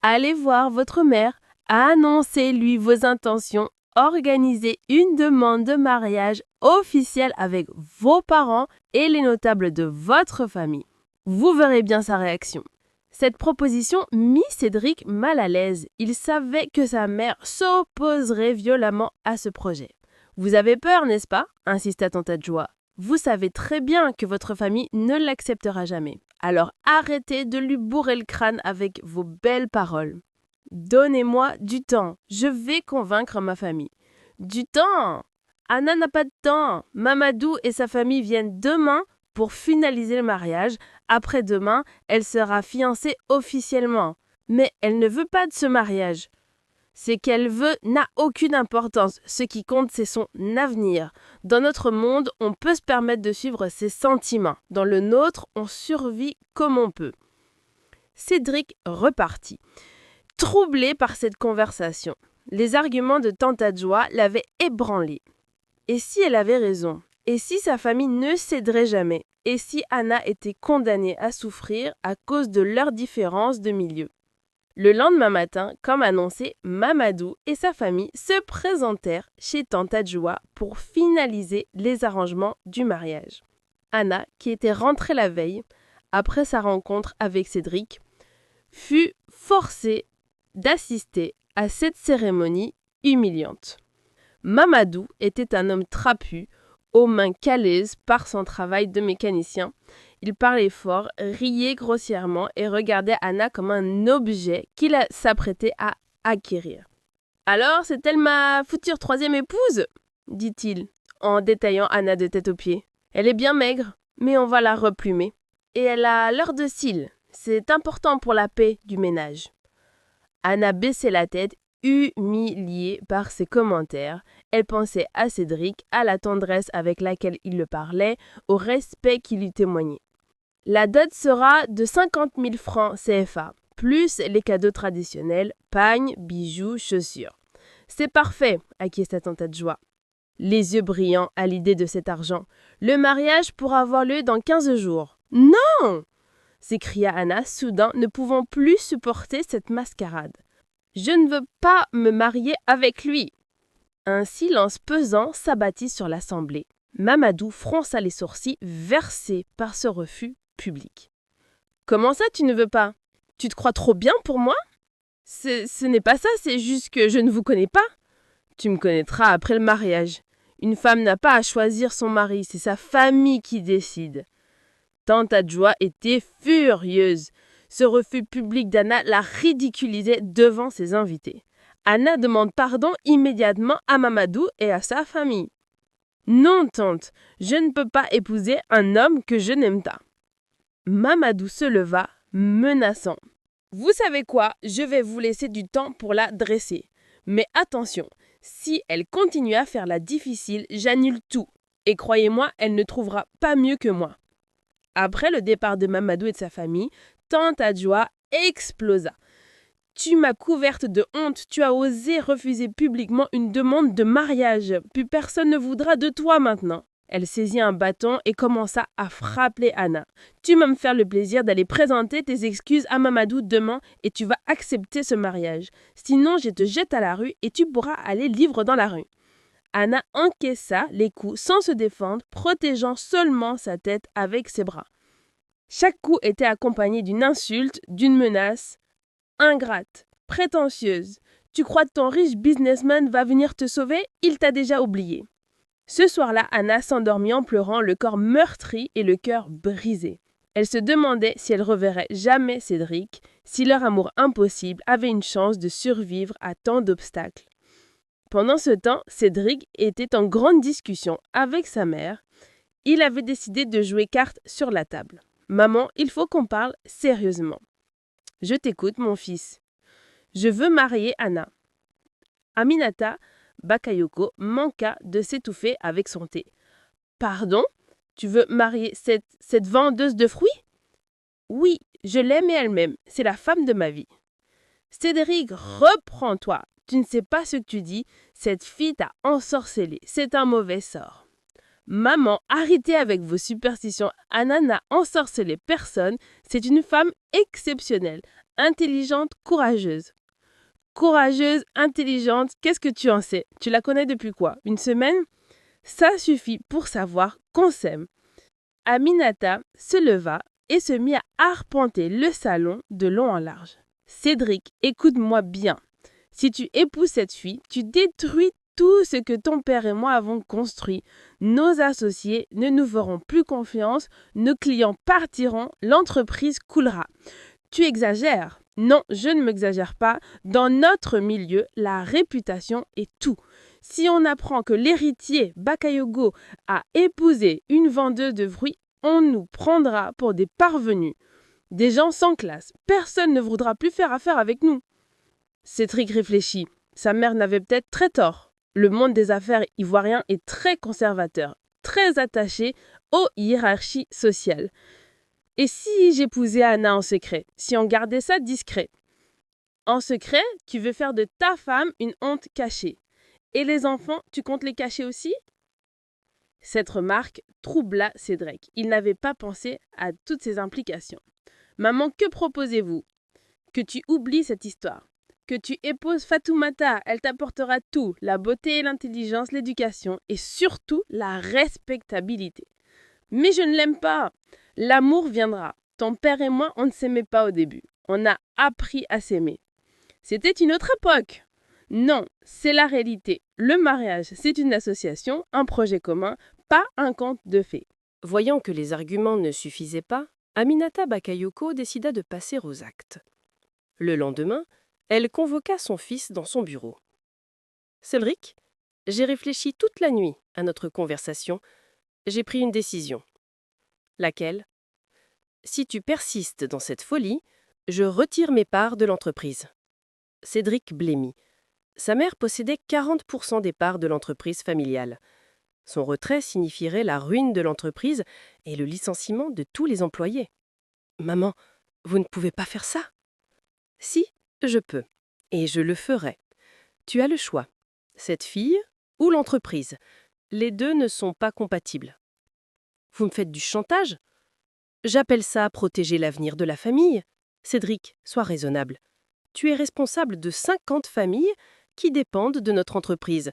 Allez voir votre mère, annoncez-lui vos intentions, organisez une demande de mariage officielle avec vos parents et les notables de votre famille. Vous verrez bien sa réaction. Cette proposition mit Cédric mal à l'aise. Il savait que sa mère s'opposerait violemment à ce projet. « Vous avez peur, n'est-ce pas ?» insista tante Adjoa. « Vous savez très bien que votre famille ne l'acceptera jamais. Alors arrêtez de lui bourrer le crâne avec vos belles paroles. Donnez-moi du temps, je vais convaincre ma famille. » « Du temps? Anna n'a pas de temps. Mamadou et sa famille viennent demain pour finaliser le mariage. Après-demain, elle sera fiancée officiellement. Mais elle ne veut pas de ce mariage. Ce qu'elle veut n'a aucune importance. Ce qui compte, c'est son avenir. Dans notre monde, on peut se permettre de suivre ses sentiments. Dans le nôtre, on survit comme on peut. Cédric repartit, troublé par cette conversation. Les arguments de tante Adjoa l'avaient ébranlé. Et si elle avait raison? Et si sa famille ne céderait jamais? Et si Anna était condamnée à souffrir à cause de leur différence de milieu? Le lendemain matin, comme annoncé, Mamadou et sa famille se présentèrent chez tante Adjoa pour finaliser les arrangements du mariage. Anna, qui était rentrée la veille, après sa rencontre avec Cédric, fut forcée d'assister à cette cérémonie humiliante. Mamadou était un homme trapu, aux mains calaises par son travail de mécanicien. Il parlait fort, riait grossièrement et regardait Anna comme un objet qu'il s'apprêtait à acquérir. « Alors, c'est elle ma future troisième épouse ?» dit-il, en détaillant Anna de tête aux pieds. « Elle est bien maigre, mais on va la replumer. Et elle a l'heure de cils. C'est important pour la paix du ménage. » Anna baissait la tête, humiliée par ses commentaires. Elle pensait à Cédric, à la tendresse avec laquelle il le parlait, au respect qu'il lui témoignait. La dot sera de 50 000 francs CFA, plus les cadeaux traditionnels, pagnes, bijoux, chaussures. C'est parfait, acquiesça tante Adjoa, les yeux brillants à l'idée de cet argent. Le mariage pourra avoir lieu dans 15 jours. Non! S'écria Anna, soudain ne pouvant plus supporter cette mascarade. Je ne veux pas me marier avec lui. Un silence pesant s'abattit sur l'assemblée. Mamadou fronça les sourcils, versé par ce refus public. Comment ça, tu ne veux pas? Tu te crois trop bien pour moi? Ce n'est pas ça, c'est juste que je ne vous connais pas. Tu me connaîtras après le mariage. Une femme n'a pas à choisir son mari, c'est sa famille qui décide. Tante Adjoa était furieuse. Ce refus public d'Anna la ridiculisait devant ses invités. Anna demande pardon immédiatement à Mamadou et à sa famille. Non, tante, je ne peux pas épouser un homme que je n'aime pas. Mamadou se leva, menaçant. Vous savez quoi, je vais vous laisser du temps pour la dresser. Mais attention, si elle continue à faire la difficile, j'annule tout. Et croyez-moi, elle ne trouvera pas mieux que moi. Après le départ de Mamadou et de sa famille, tante Adjoa explosa. Tu m'as couverte de honte, tu as osé refuser publiquement une demande de mariage, puis personne ne voudra de toi maintenant. Elle saisit un bâton et commença à frapper Anna. Tu vas me faire le plaisir d'aller présenter tes excuses à Mamadou demain et tu vas accepter ce mariage. Sinon, je te jette à la rue et tu pourras aller livre dans la rue. Anna encaissa les coups sans se défendre, protégeant seulement sa tête avec ses bras. Chaque coup était accompagné d'une insulte, d'une menace. Ingrate, prétentieuse, tu crois que ton riche businessman va venir te sauver? Il t'a déjà oublié. Ce soir-là, Anna s'endormit en pleurant, le corps meurtri et le cœur brisé. Elle se demandait si elle reverrait jamais Cédric, si leur amour impossible avait une chance de survivre à tant d'obstacles. Pendant ce temps, Cédric était en grande discussion avec sa mère. Il avait décidé de jouer carte sur la table. « Maman, il faut qu'on parle sérieusement. »« Je t'écoute, mon fils. Je veux marier Anna. » Aminata Bakayoko manqua de s'étouffer avec son thé. « Pardon? Tu veux marier cette vendeuse de fruits? »« Oui, je l'aime et elle m'aime. C'est la femme de ma vie. »« Cédric, reprends-toi. Tu ne sais pas ce que tu dis. Cette fille t'a ensorcelé. C'est un mauvais sort. »« Maman, arrêtez avec vos superstitions. Anna n'a ensorcelé personne. C'est une femme exceptionnelle, intelligente, courageuse. » Courageuse, intelligente, qu'est-ce que tu en sais? Tu la connais depuis quoi? Une semaine? Ça suffit pour savoir qu'on s'aime. Aminata se leva et se mit à arpenter le salon de long en large. Cédric, écoute-moi bien. Si tu épouses cette fille, tu détruis tout ce que ton père et moi avons construit. Nos associés ne nous feront plus confiance, nos clients partiront, l'entreprise coulera. Tu exagères. Non, je ne m'exagère pas. Dans notre milieu, la réputation est tout. Si on apprend que l'héritier Bakayogo a épousé une vendeuse de fruits, on nous prendra pour des parvenus. Des gens sans classe. Personne ne voudra plus faire affaire avec nous. Cédric réfléchit. Sa mère n'avait peut-être très tort. Le monde des affaires ivoirien est très conservateur, très attaché aux hiérarchies sociales. Et si j'épousais Anna en secret, si on gardait ça discret? En secret, tu veux faire de ta femme une honte cachée. Et les enfants, tu comptes les cacher aussi? Cette remarque troubla Cédric. Il n'avait pas pensé à toutes ces implications. Maman, que proposez-vous? Que tu oublies cette histoire. Que tu épouses Fatoumata, elle t'apportera tout, la beauté, l'intelligence, l'éducation et surtout la respectabilité. Mais je ne l'aime pas. L'amour viendra. Ton père et moi, on ne s'aimait pas au début. On a appris à s'aimer. C'était une autre époque. Non, c'est la réalité. Le mariage, c'est une association, un projet commun, pas un conte de fées. Voyant que les arguments ne suffisaient pas, Aminata Bakayoko décida de passer aux actes. Le lendemain, elle convoqua son fils dans son bureau. « Cédric, j'ai réfléchi toute la nuit à notre conversation. J'ai pris une décision. » « Laquelle ? » ?»« Si tu persistes dans cette folie, je retire mes parts de l'entreprise. » Cédric blêmit. Sa mère possédait 40% des parts de l'entreprise familiale. Son retrait signifierait la ruine de l'entreprise et le licenciement de tous les employés. « Maman, vous ne pouvez pas faire ça ?»« Si, je peux. Et je le ferai. Tu as le choix. Cette fille ou l'entreprise. Les deux ne sont pas compatibles. » « Vous me faites du chantage ? J'appelle ça protéger l'avenir de la famille. Cédric, sois raisonnable. Tu es responsable de 50 familles qui dépendent de notre entreprise.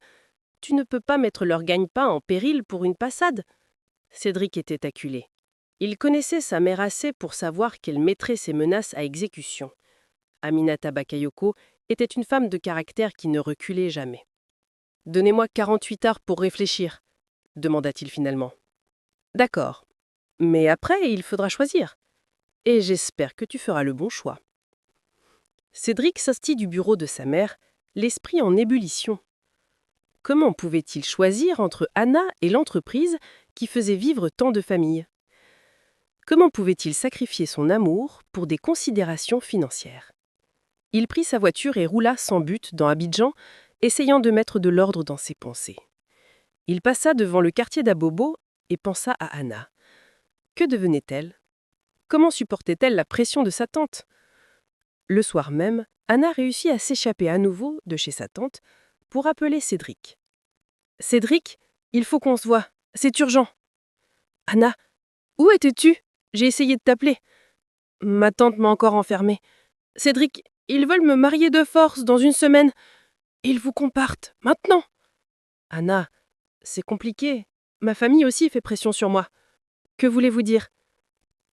Tu ne peux pas mettre leur gagne-pain en péril pour une passade. » Cédric était acculé. Il connaissait sa mère assez pour savoir qu'elle mettrait ses menaces à exécution. Aminata Bakayoko était une femme de caractère qui ne reculait jamais. « Donnez-moi 48 heures pour réfléchir, » demanda-t-il finalement. « D'accord. Mais après, il faudra choisir. Et j'espère que tu feras le bon choix. » Cédric s'astit du bureau de sa mère, l'esprit en ébullition. Comment pouvait-il choisir entre Anna et l'entreprise qui faisait vivre tant de familles? Comment pouvait-il sacrifier son amour pour des considérations financières? Il prit sa voiture et roula sans but dans Abidjan, essayant de mettre de l'ordre dans ses pensées. Il passa devant le quartier d'Abobo et pensa à Anna. Que devenait-elle? Comment supportait-elle la pression de sa tante? Le soir même, Anna réussit à s'échapper à nouveau de chez sa tante pour appeler Cédric. « Cédric, il faut qu'on se voie, c'est urgent. »« Anna, où étais-tu? J'ai essayé de t'appeler. »« Ma tante m'a encore enfermée. »« Cédric, ils veulent me marier de force dans une semaine. Il faut qu'on parte, maintenant. »« Anna, c'est compliqué. Ma famille aussi fait pression sur moi. Que voulez-vous dire ?»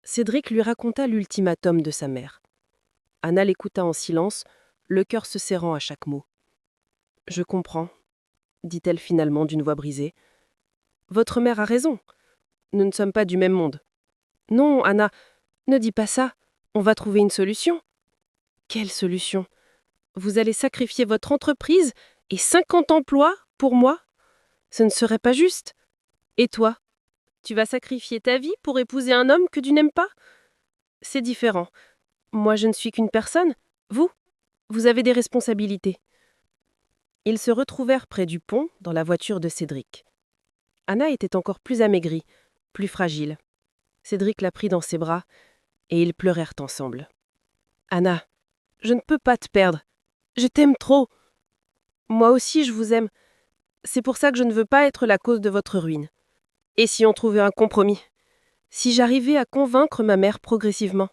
Cédric lui raconta l'ultimatum de sa mère. Anna l'écouta en silence, le cœur se serrant à chaque mot. « Je comprends, » dit-elle finalement d'une voix brisée. « Votre mère a raison. Nous ne sommes pas du même monde. »« Non, Anna, ne dis pas ça. On va trouver une solution. »« Quelle solution? Vous allez sacrifier votre entreprise et 50 emplois pour moi? Ce ne serait pas juste. Et toi? Tu vas sacrifier ta vie pour épouser un homme que tu n'aimes pas? C'est différent. Moi, je ne suis qu'une personne. Vous avez des responsabilités. » Ils se retrouvèrent près du pont, dans la voiture de Cédric. Anna était encore plus amaigrie, plus fragile. Cédric la prit dans ses bras, et ils pleurèrent ensemble. « Anna, je ne peux pas te perdre. Je t'aime trop. Moi aussi, je vous aime. C'est pour ça que je ne veux pas être la cause de votre ruine. Et si on trouvait un compromis? Si j'arrivais à convaincre ma mère progressivement?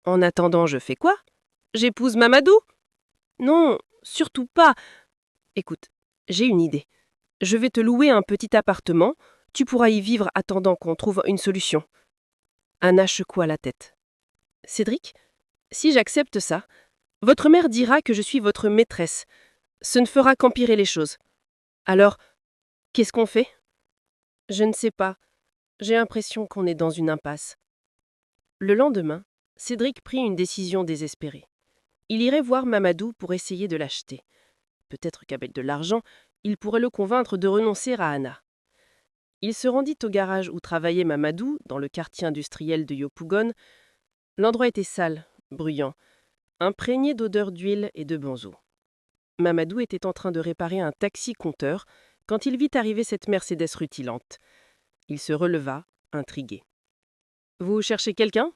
En attendant, je fais quoi? J'épouse Mamadou? Non, surtout pas. Écoute, j'ai une idée. Je vais te louer un petit appartement. Tu pourras y vivre attendant qu'on trouve une solution. » Anna secoua la tête. « Cédric, si j'accepte ça, votre mère dira que je suis votre maîtresse. Ce ne fera qu'empirer les choses. Alors, qu'est-ce qu'on fait? » « Je ne sais pas. J'ai l'impression qu'on est dans une impasse. » Le lendemain, Cédric prit une décision désespérée. Il irait voir Mamadou pour essayer de l'acheter. Peut-être qu'avec de l'argent, il pourrait le convaincre de renoncer à Anna. Il se rendit au garage où travaillait Mamadou, dans le quartier industriel de Yopougon. L'endroit était sale, bruyant, imprégné d'odeurs d'huile et de benzo. Mamadou était en train de réparer un taxi-compteur quand il vit arriver cette Mercedes rutilante. Il se releva, intrigué. « Vous cherchez quelqu'un »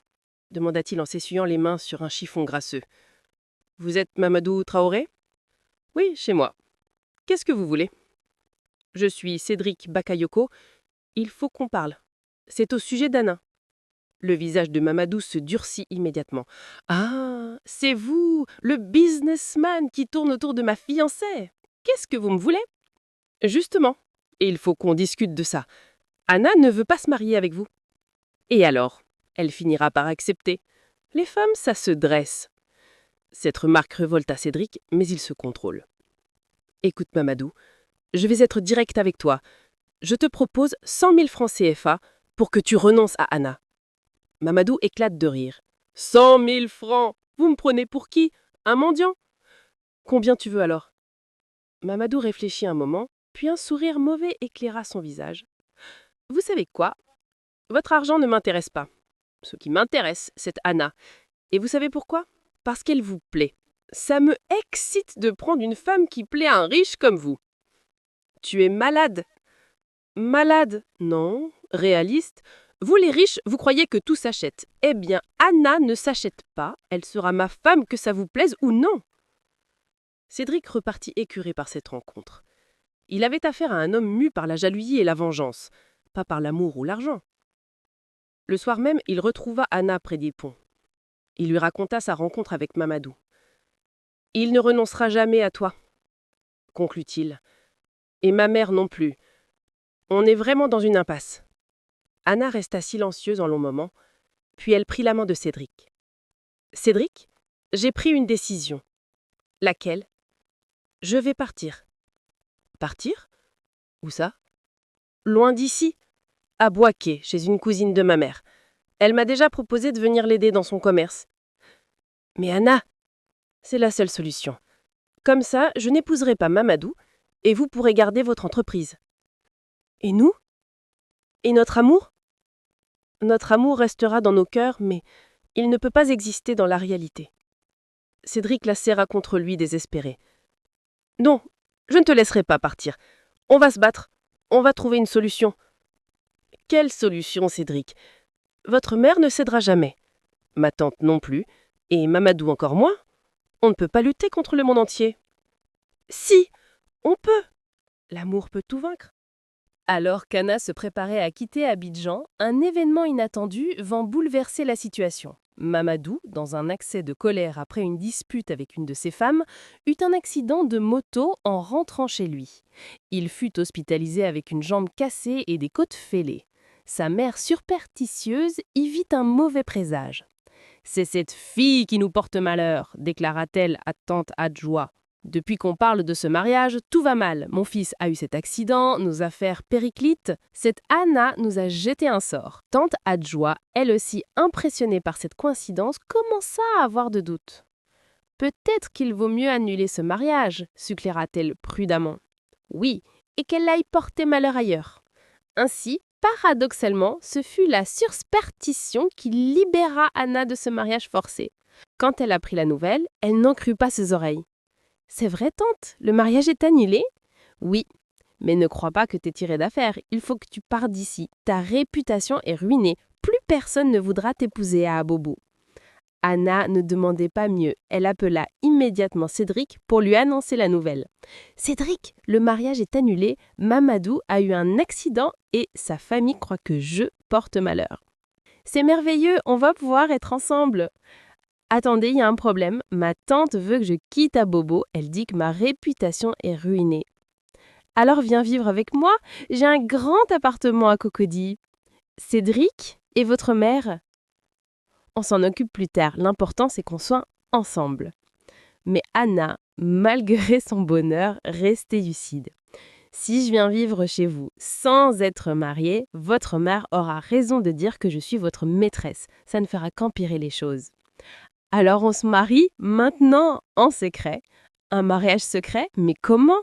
demanda-t-il en s'essuyant les mains sur un chiffon grasseux. « Vous êtes Mamadou Traoré ?»« Oui, chez moi. Qu'est-ce que vous voulez ?»« Je suis Cédric Bakayoko. Il faut qu'on parle. C'est au sujet d'Anna. » Le visage de Mamadou se durcit immédiatement. « Ah, c'est vous, le businessman qui tourne autour de ma fiancée. Qu'est-ce que vous me voulez ?»« Justement, et il faut qu'on discute de ça. Anna ne veut pas se marier avec vous. » »« Et alors ? Elle finira par accepter. Les femmes, ça se dresse. » Cette remarque révolta Cédric, mais il se contrôle. « Écoute, Mamadou, je vais être direct avec toi. Je te propose 100 000 francs CFA pour que tu renonces à Anna. » Mamadou éclate de rire. « 100 000 francs! Vous me prenez pour qui? Un mendiant? Combien tu veux alors ?» Mamadou réfléchit un moment, puis un sourire mauvais éclaira son visage. « Vous savez quoi? Votre argent ne m'intéresse pas. Ce qui m'intéresse, c'est Anna. Et vous savez pourquoi? Parce qu'elle vous plaît. Ça me excite de prendre une femme qui plaît à un riche comme vous. » « Tu es malade. »« Malade? Non. Réaliste. Vous les riches, vous croyez que tout s'achète. Eh bien, Anna ne s'achète pas. Elle sera ma femme que ça vous plaise ou non. » Cédric repartit écœuré par cette rencontre. Il avait affaire à un homme mu par la jalousie et la vengeance, pas par l'amour ou l'argent. Le soir même, il retrouva Anna près des ponts. Il lui raconta sa rencontre avec Mamadou. Il ne renoncera jamais à toi, conclut-il. Et ma mère non plus. On est vraiment dans une impasse. Anna resta silencieuse un long moment, puis elle prit la main de Cédric. Cédric, j'ai pris une décision. Laquelle? Je vais partir. Partir? Où ça? Loin d'ici, à Boaké, chez une cousine de ma mère. Elle m'a déjà proposé de venir l'aider dans son commerce. Mais Anna, c'est la seule solution. Comme ça, je n'épouserai pas Mamadou et vous pourrez garder votre entreprise. Et nous? Et notre amour? Notre amour restera dans nos cœurs, mais il ne peut pas exister dans la réalité. Cédric la serra contre lui, désespéré. Non, je ne te laisserai pas partir. On va se battre. On va trouver une solution. Quelle solution, Cédric? Votre mère ne cédera jamais. Ma tante non plus. Et Mamadou encore moins. On ne peut pas lutter contre le monde entier. Si, on peut. L'amour peut tout vaincre. Alors qu'Anna se préparait à quitter Abidjan, un événement inattendu vint bouleverser la situation. Mamadou, dans un accès de colère après une dispute avec une de ses femmes, eut un accident de moto en rentrant chez lui. Il fut hospitalisé avec une jambe cassée et des côtes fêlées. Sa mère superstitieuse y vit un mauvais présage. « C'est cette fille qui nous porte malheur », déclara-t-elle à tante Adjoa. Depuis qu'on parle de ce mariage, tout va mal. Mon fils a eu cet accident, nos affaires périclitent. Cette Anna nous a jeté un sort. Tante Adjoa, elle aussi impressionnée par cette coïncidence, commença à avoir de doutes. Peut-être qu'il vaut mieux annuler ce mariage, suggéra-t-elle prudemment. Oui, et qu'elle aille porter malheur ailleurs. Ainsi, paradoxalement, ce fut la superstition qui libéra Anna de ce mariage forcé. Quand elle apprit la nouvelle, elle n'en crut pas ses oreilles. « C'est vrai, tante, le mariage est annulé ?»« Oui, mais ne crois pas que t'es tiré d'affaire. Il faut que tu partes d'ici. Ta réputation est ruinée. Plus personne ne voudra t'épouser à Abobo. » Anna ne demandait pas mieux. Elle appela immédiatement Cédric pour lui annoncer la nouvelle. « Cédric, le mariage est annulé. Mamadou a eu un accident et sa famille croit que je porte malheur. »« C'est merveilleux, on va pouvoir être ensemble. » Attendez, il y a un problème. Ma tante veut que je quitte Abobo. Elle dit que ma réputation est ruinée. Alors viens vivre avec moi. J'ai un grand appartement à Cocody. Cédric et votre mère? On s'en occupe plus tard. L'important, c'est qu'on soit ensemble. Mais Anna, malgré son bonheur, restait lucide. Si je viens vivre chez vous sans être mariée, votre mère aura raison de dire que je suis votre maîtresse. Ça ne fera qu'empirer les choses. Alors on se marie maintenant en secret. Un mariage secret, mais comment?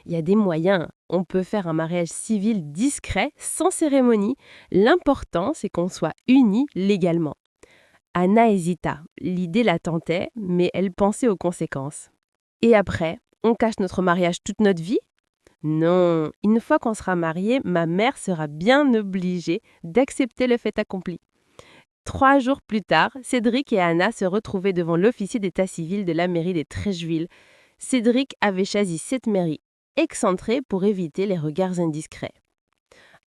Il y a des moyens. On peut faire un mariage civil discret, sans cérémonie. L'important, c'est qu'on soit unis légalement. Anna hésita. L'idée la tentait, mais elle pensait aux conséquences. Et après, on cache notre mariage toute notre vie? Non, une fois qu'on sera mariés, ma mère sera bien obligée d'accepter le fait accompli. 3 jours plus tard, Cédric et Anna se retrouvaient devant l'officier d'état civil de la mairie des Treichville. Cédric avait choisi cette mairie excentrée pour éviter les regards indiscrets.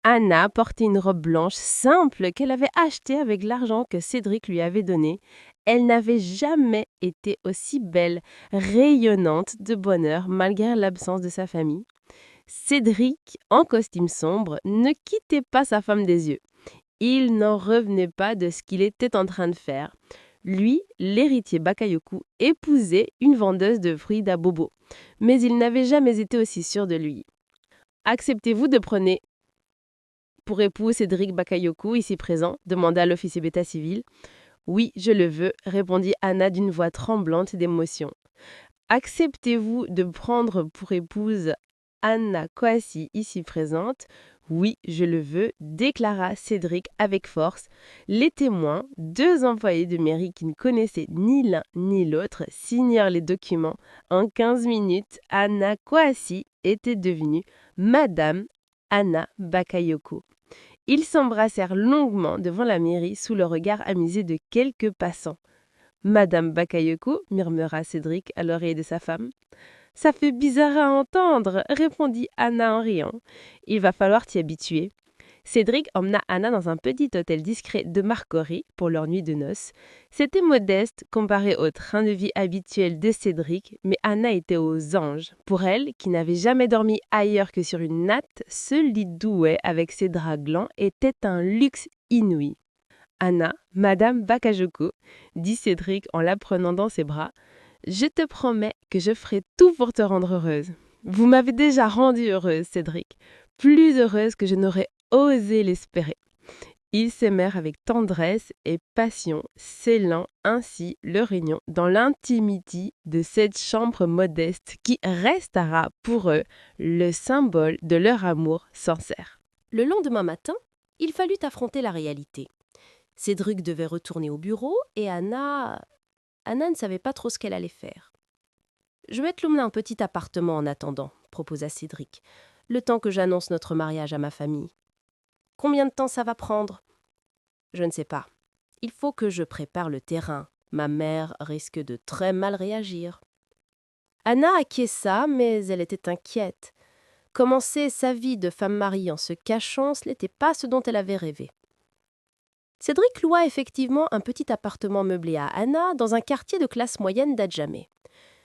Anna portait une robe blanche simple qu'elle avait achetée avec l'argent que Cédric lui avait donné. Elle n'avait jamais été aussi belle, rayonnante de bonheur malgré l'absence de sa famille. Cédric, en costume sombre, ne quittait pas sa femme des yeux. Il n'en revenait pas de ce qu'il était en train de faire. Lui, l'héritier Bakayoko, épousait une vendeuse de fruits d'Abobo. Mais il n'avait jamais été aussi sûr de lui. « Acceptez-vous de prendre pour époux Cédric Bakayoko, ici présent ?» demanda l'officier d'état civil. « Oui, je le veux », répondit Anna d'une voix tremblante d'émotion. « Acceptez-vous de prendre pour épouse Anna Kouassi, ici présente ?» « Oui, je le veux », déclara Cédric avec force. Les témoins, 2 employés de mairie qui ne connaissaient ni l'un ni l'autre, signèrent les documents. En 15 minutes, Anna Kouassi était devenue Madame Anna Bakayoko. Ils s'embrassèrent longuement devant la mairie sous le regard amusé de quelques passants. « Madame Bakayoko » murmura Cédric à l'oreille de sa femme. « Ça fait bizarre à entendre » répondit Anna en riant. « Il va falloir t'y habituer. » Cédric emmena Anna dans un petit hôtel discret de Marcory pour leur nuit de noces. C'était modeste comparé au train de vie habituel de Cédric, mais Anna était aux anges. Pour elle, qui n'avait jamais dormi ailleurs que sur une natte, ce lit douillet avec ses draps glands était un luxe inouï. Anna, Madame Bakayoko, dit Cédric en la prenant dans ses bras, je te promets que je ferai tout pour te rendre heureuse. Vous m'avez déjà rendue heureuse, Cédric, plus heureuse que je n'aurais osé l'espérer. Ils s'aimèrent avec tendresse et passion, scellant ainsi leur union dans l'intimité de cette chambre modeste qui restera pour eux le symbole de leur amour sincère. Le lendemain matin, il fallut affronter la réalité. Cédric devait retourner au bureau et Anna ne savait pas trop ce qu'elle allait faire. « Je vais te louer un petit appartement en attendant », proposa Cédric, « le temps que j'annonce notre mariage à ma famille. » « Combien de temps ça va prendre ?»« Je ne sais pas. Il faut que je prépare le terrain. Ma mère risque de très mal réagir. » Anna acquiesça, mais elle était inquiète. Commencer sa vie de femme mariée en se cachant, ce n'était pas ce dont elle avait rêvé. Cédric loua effectivement un petit appartement meublé à Anna dans un quartier de classe moyenne d'Adjamé.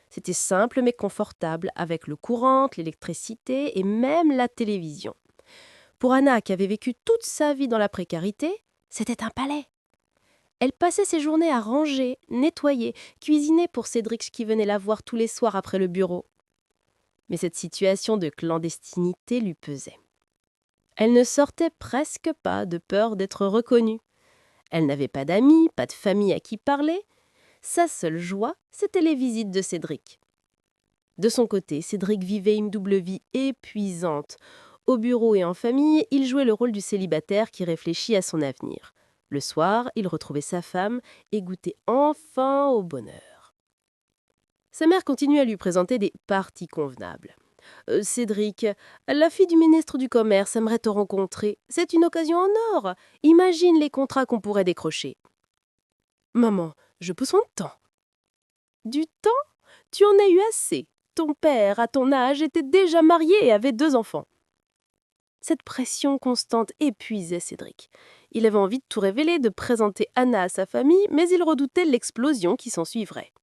C'était simple mais confortable, avec le courant, l'électricité et même la télévision. Pour Anna, qui avait vécu toute sa vie dans la précarité, c'était un palais. Elle passait ses journées à ranger, nettoyer, cuisiner pour Cédric qui venait la voir tous les soirs après le bureau. Mais cette situation de clandestinité lui pesait. Elle ne sortait presque pas de peur d'être reconnue. Elle n'avait pas d'amis, pas de famille à qui parler. Sa seule joie, c'était les visites de Cédric. De son côté, Cédric vivait une double vie épuisante. Au bureau et en famille, il jouait le rôle du célibataire qui réfléchit à son avenir. Le soir, il retrouvait sa femme et goûtait enfin au bonheur. Sa mère continuait à lui présenter des parties convenables. « Cédric, la fille du ministre du Commerce aimerait te rencontrer. C'est une occasion en or. Imagine les contrats qu'on pourrait décrocher. »« Maman, j'ai besoin de temps. »« Du temps ? Tu en as eu assez. Ton père, à ton âge, était déjà marié et avait 2 enfants. » Cette pression constante épuisait Cédric. Il avait envie de tout révéler, de présenter Anna à sa famille, mais il redoutait l'explosion qui s'ensuivrait.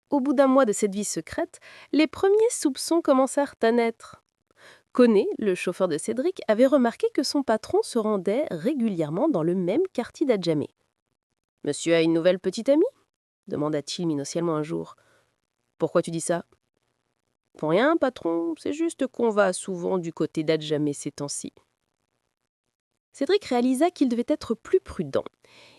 Au bout d'un mois de cette vie secrète, les premiers soupçons commencèrent à naître. Koné, le chauffeur de Cédric, avait remarqué que son patron se rendait régulièrement dans le même quartier d'Adjamé. « Monsieur a une nouvelle petite amie ?» demanda-t-il minutiellement un jour. « Pourquoi tu dis ça ?»« Pour rien, patron, c'est juste qu'on va souvent du côté d'Adjamé ces temps-ci. » Cédric réalisa qu'il devait être plus prudent.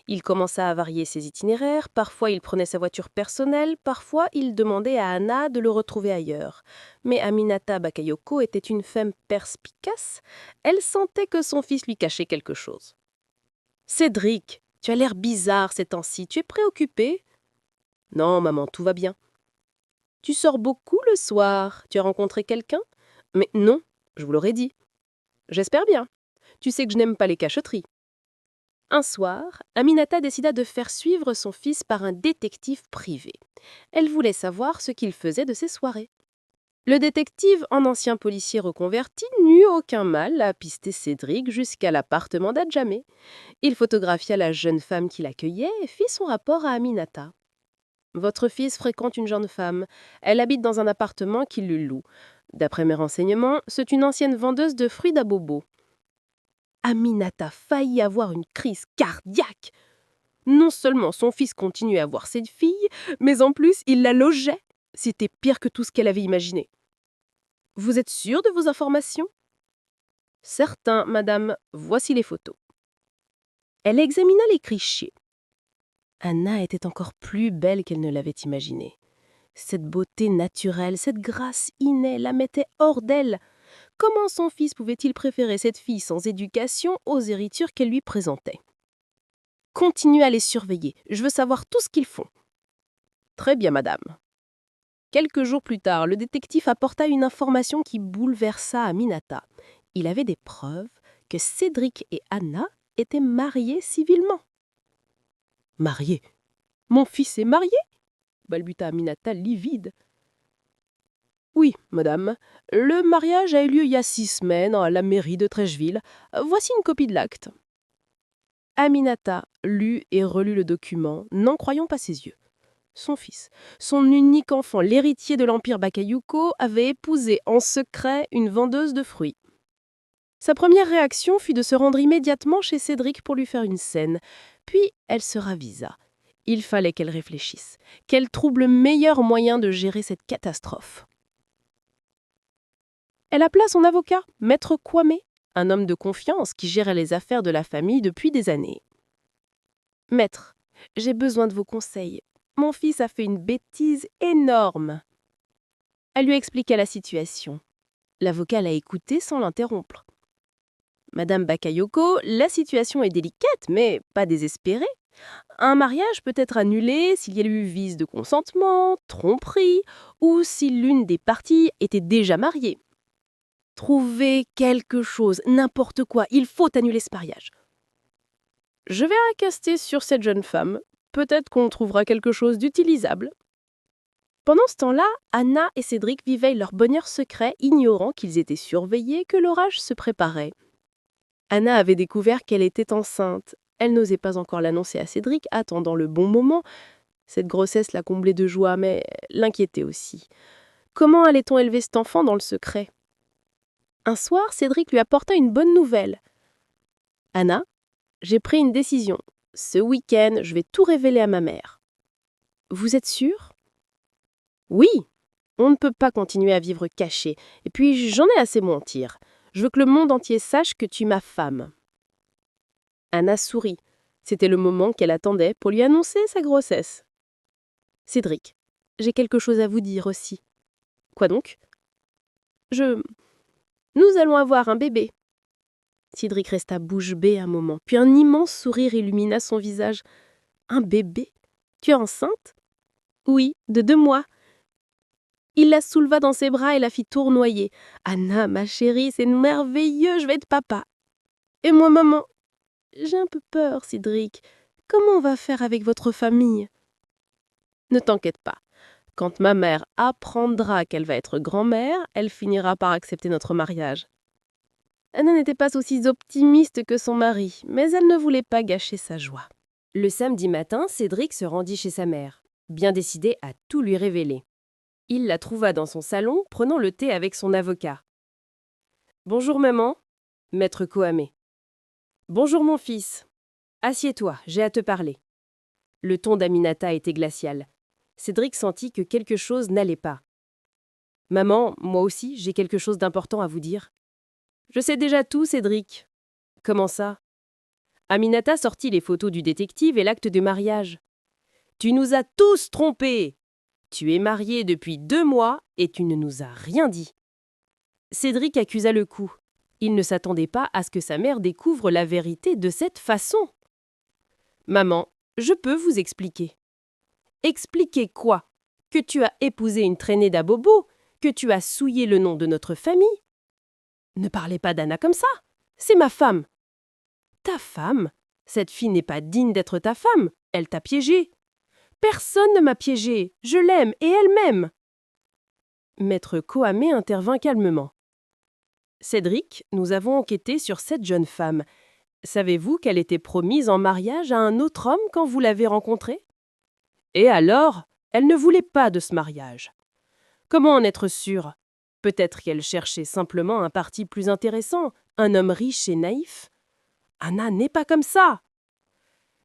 Il commença à varier ses itinéraires, parfois il prenait sa voiture personnelle, parfois il demandait à Anna de le retrouver ailleurs. Mais Aminata Bakayoko était une femme perspicace, elle sentait que son fils lui cachait quelque chose. « Cédric, tu as l'air bizarre ces temps-ci, tu es préoccupé ?»« Non, maman, tout va bien. »« Tu sors beaucoup le soir, tu as rencontré quelqu'un ?»« Mais non, je vous l'aurais dit. »« J'espère bien. Tu sais que je n'aime pas les cacheteries. » Un soir, Aminata décida de faire suivre son fils par un détective privé. Elle voulait savoir ce qu'il faisait de ses soirées. Le détective, en ancien policier reconverti, n'eut aucun mal à pister Cédric jusqu'à l'appartement d'Adjamé. Il photographia la jeune femme qui l'accueillait et fit son rapport à Aminata. « Votre fils fréquente une jeune femme. Elle habite dans un appartement qu'il lui loue. D'après mes renseignements, c'est une ancienne vendeuse de fruits d'abobo. » Aminata faillit avoir une crise cardiaque. Non seulement son fils continuait à voir cette fille, mais en plus il la logeait. C'était pire que tout ce qu'elle avait imaginé. « Vous êtes sûre de vos informations ?»« Certain, madame. Voici les photos. » Elle examina les clichés. Anna était encore plus belle qu'elle ne l'avait imaginé. Cette beauté naturelle, cette grâce innée la mettait hors d'elle. Comment son fils pouvait-il préférer cette fille sans éducation aux héritures qu'elle lui présentait ? « Continuez à les surveiller, je veux savoir tout ce qu'ils font. »« Très bien, madame. » Quelques jours plus tard, le détective apporta une information qui bouleversa Aminata. Il avait des preuves que Cédric et Anna étaient mariés civilement. « Mariés ? Mon fils est marié ?» balbuta Aminata livide. Oui, madame. Le mariage a eu lieu il y a 6 semaines à la mairie de Trècheville. Voici une copie de l'acte. Aminata lut et relut le document, n'en croyant pas ses yeux. Son fils, son unique enfant, l'héritier de l'Empire Bakayuko, avait épousé en secret une vendeuse de fruits. Sa première réaction fut de se rendre immédiatement chez Cédric pour lui faire une scène. Puis elle se ravisa. Il fallait qu'elle réfléchisse. Quel trouve le meilleur moyen de gérer cette catastrophe? Elle appela son avocat, Maître Kwame, un homme de confiance qui gérait les affaires de la famille depuis des années. Maître, j'ai besoin de vos conseils. Mon fils a fait une bêtise énorme. Elle lui expliqua la situation. L'avocat l'a écoutée sans l'interrompre. Madame Bakayoko, la situation est délicate, mais pas désespérée. Un mariage peut être annulé s'il y a eu vice de consentement, tromperie, ou si l'une des parties était déjà mariée. Trouvez quelque chose, n'importe quoi, il faut annuler ce mariage. Je vais incaster sur cette jeune femme. Peut-être qu'on trouvera quelque chose d'utilisable. Pendant ce temps-là, Anna et Cédric vivaient leur bonheur secret, ignorant qu'ils étaient surveillés, que l'orage se préparait. Anna avait découvert qu'elle était enceinte. Elle n'osait pas encore l'annoncer à Cédric, attendant le bon moment. Cette grossesse la comblait de joie, mais l'inquiétait aussi. Comment allait-on élever cet enfant dans le secret? Un soir, Cédric lui apporta une bonne nouvelle. « Anna, j'ai pris une décision. Ce week-end, je vais tout révéler à ma mère. » « Vous êtes sûre ? » « Oui, on ne peut pas continuer à vivre caché. Et puis, j'en ai assez mentir. Je veux que le monde entier sache que tu es ma femme. » Anna sourit. C'était le moment qu'elle attendait pour lui annoncer sa grossesse. « Cédric, j'ai quelque chose à vous dire aussi. »« Quoi donc ? » Nous allons avoir un bébé. » Cédric resta bouche bée un moment, puis un immense sourire illumina son visage. « Un bébé ? Tu es enceinte ? » ?»« Oui, de 2 mois. » Il la souleva dans ses bras et la fit tournoyer. « Anna, ma chérie, c'est merveilleux, je vais être papa. »« Et moi, maman ? » ?»« J'ai un peu peur, Cédric. Comment on va faire avec votre famille ? » ?»« Ne t'inquiète pas. Quand ma mère apprendra qu'elle va être grand-mère, elle finira par accepter notre mariage. » Anna n'était pas aussi optimiste que son mari, mais elle ne voulait pas gâcher sa joie. Le samedi matin, Cédric se rendit chez sa mère, bien décidé à tout lui révéler. Il la trouva dans son salon, prenant le thé avec son avocat. « Bonjour maman, Maître Kwame. »« Bonjour mon fils. Assieds-toi, j'ai à te parler. » Le ton d'Aminata était glacial. Cédric sentit que quelque chose n'allait pas. « Maman, moi aussi, j'ai quelque chose d'important à vous dire. »« Je sais déjà tout, Cédric. »« Comment ça ?» Aminata sortit les photos du détective et l'acte de mariage. « Tu nous as tous trompés. Tu es marié depuis 2 mois et tu ne nous as rien dit. » Cédric accusa le coup. Il ne s'attendait pas à ce que sa mère découvre la vérité de cette façon. « Maman, je peux vous expliquer. » « Expliquer quoi ? Que tu as épousé une traînée d'abobos ? Que tu as souillé le nom de notre famille ? Ne parlez pas d'Anna comme ça. C'est ma femme. »« Ta femme ? Cette fille n'est pas digne d'être ta femme. Elle t'a piégé. »« Personne ne m'a piégé. Je l'aime et elle m'aime. » Maître Kwame intervint calmement. « Cédric, nous avons enquêté sur cette jeune femme. Savez-vous qu'elle était promise en mariage à un autre homme quand vous l'avez rencontrée ? Et alors, elle ne voulait pas de ce mariage. Comment en être sûr ? Peut-être qu'elle cherchait simplement un parti plus intéressant, un homme riche et naïf. Anna n'est pas comme ça. »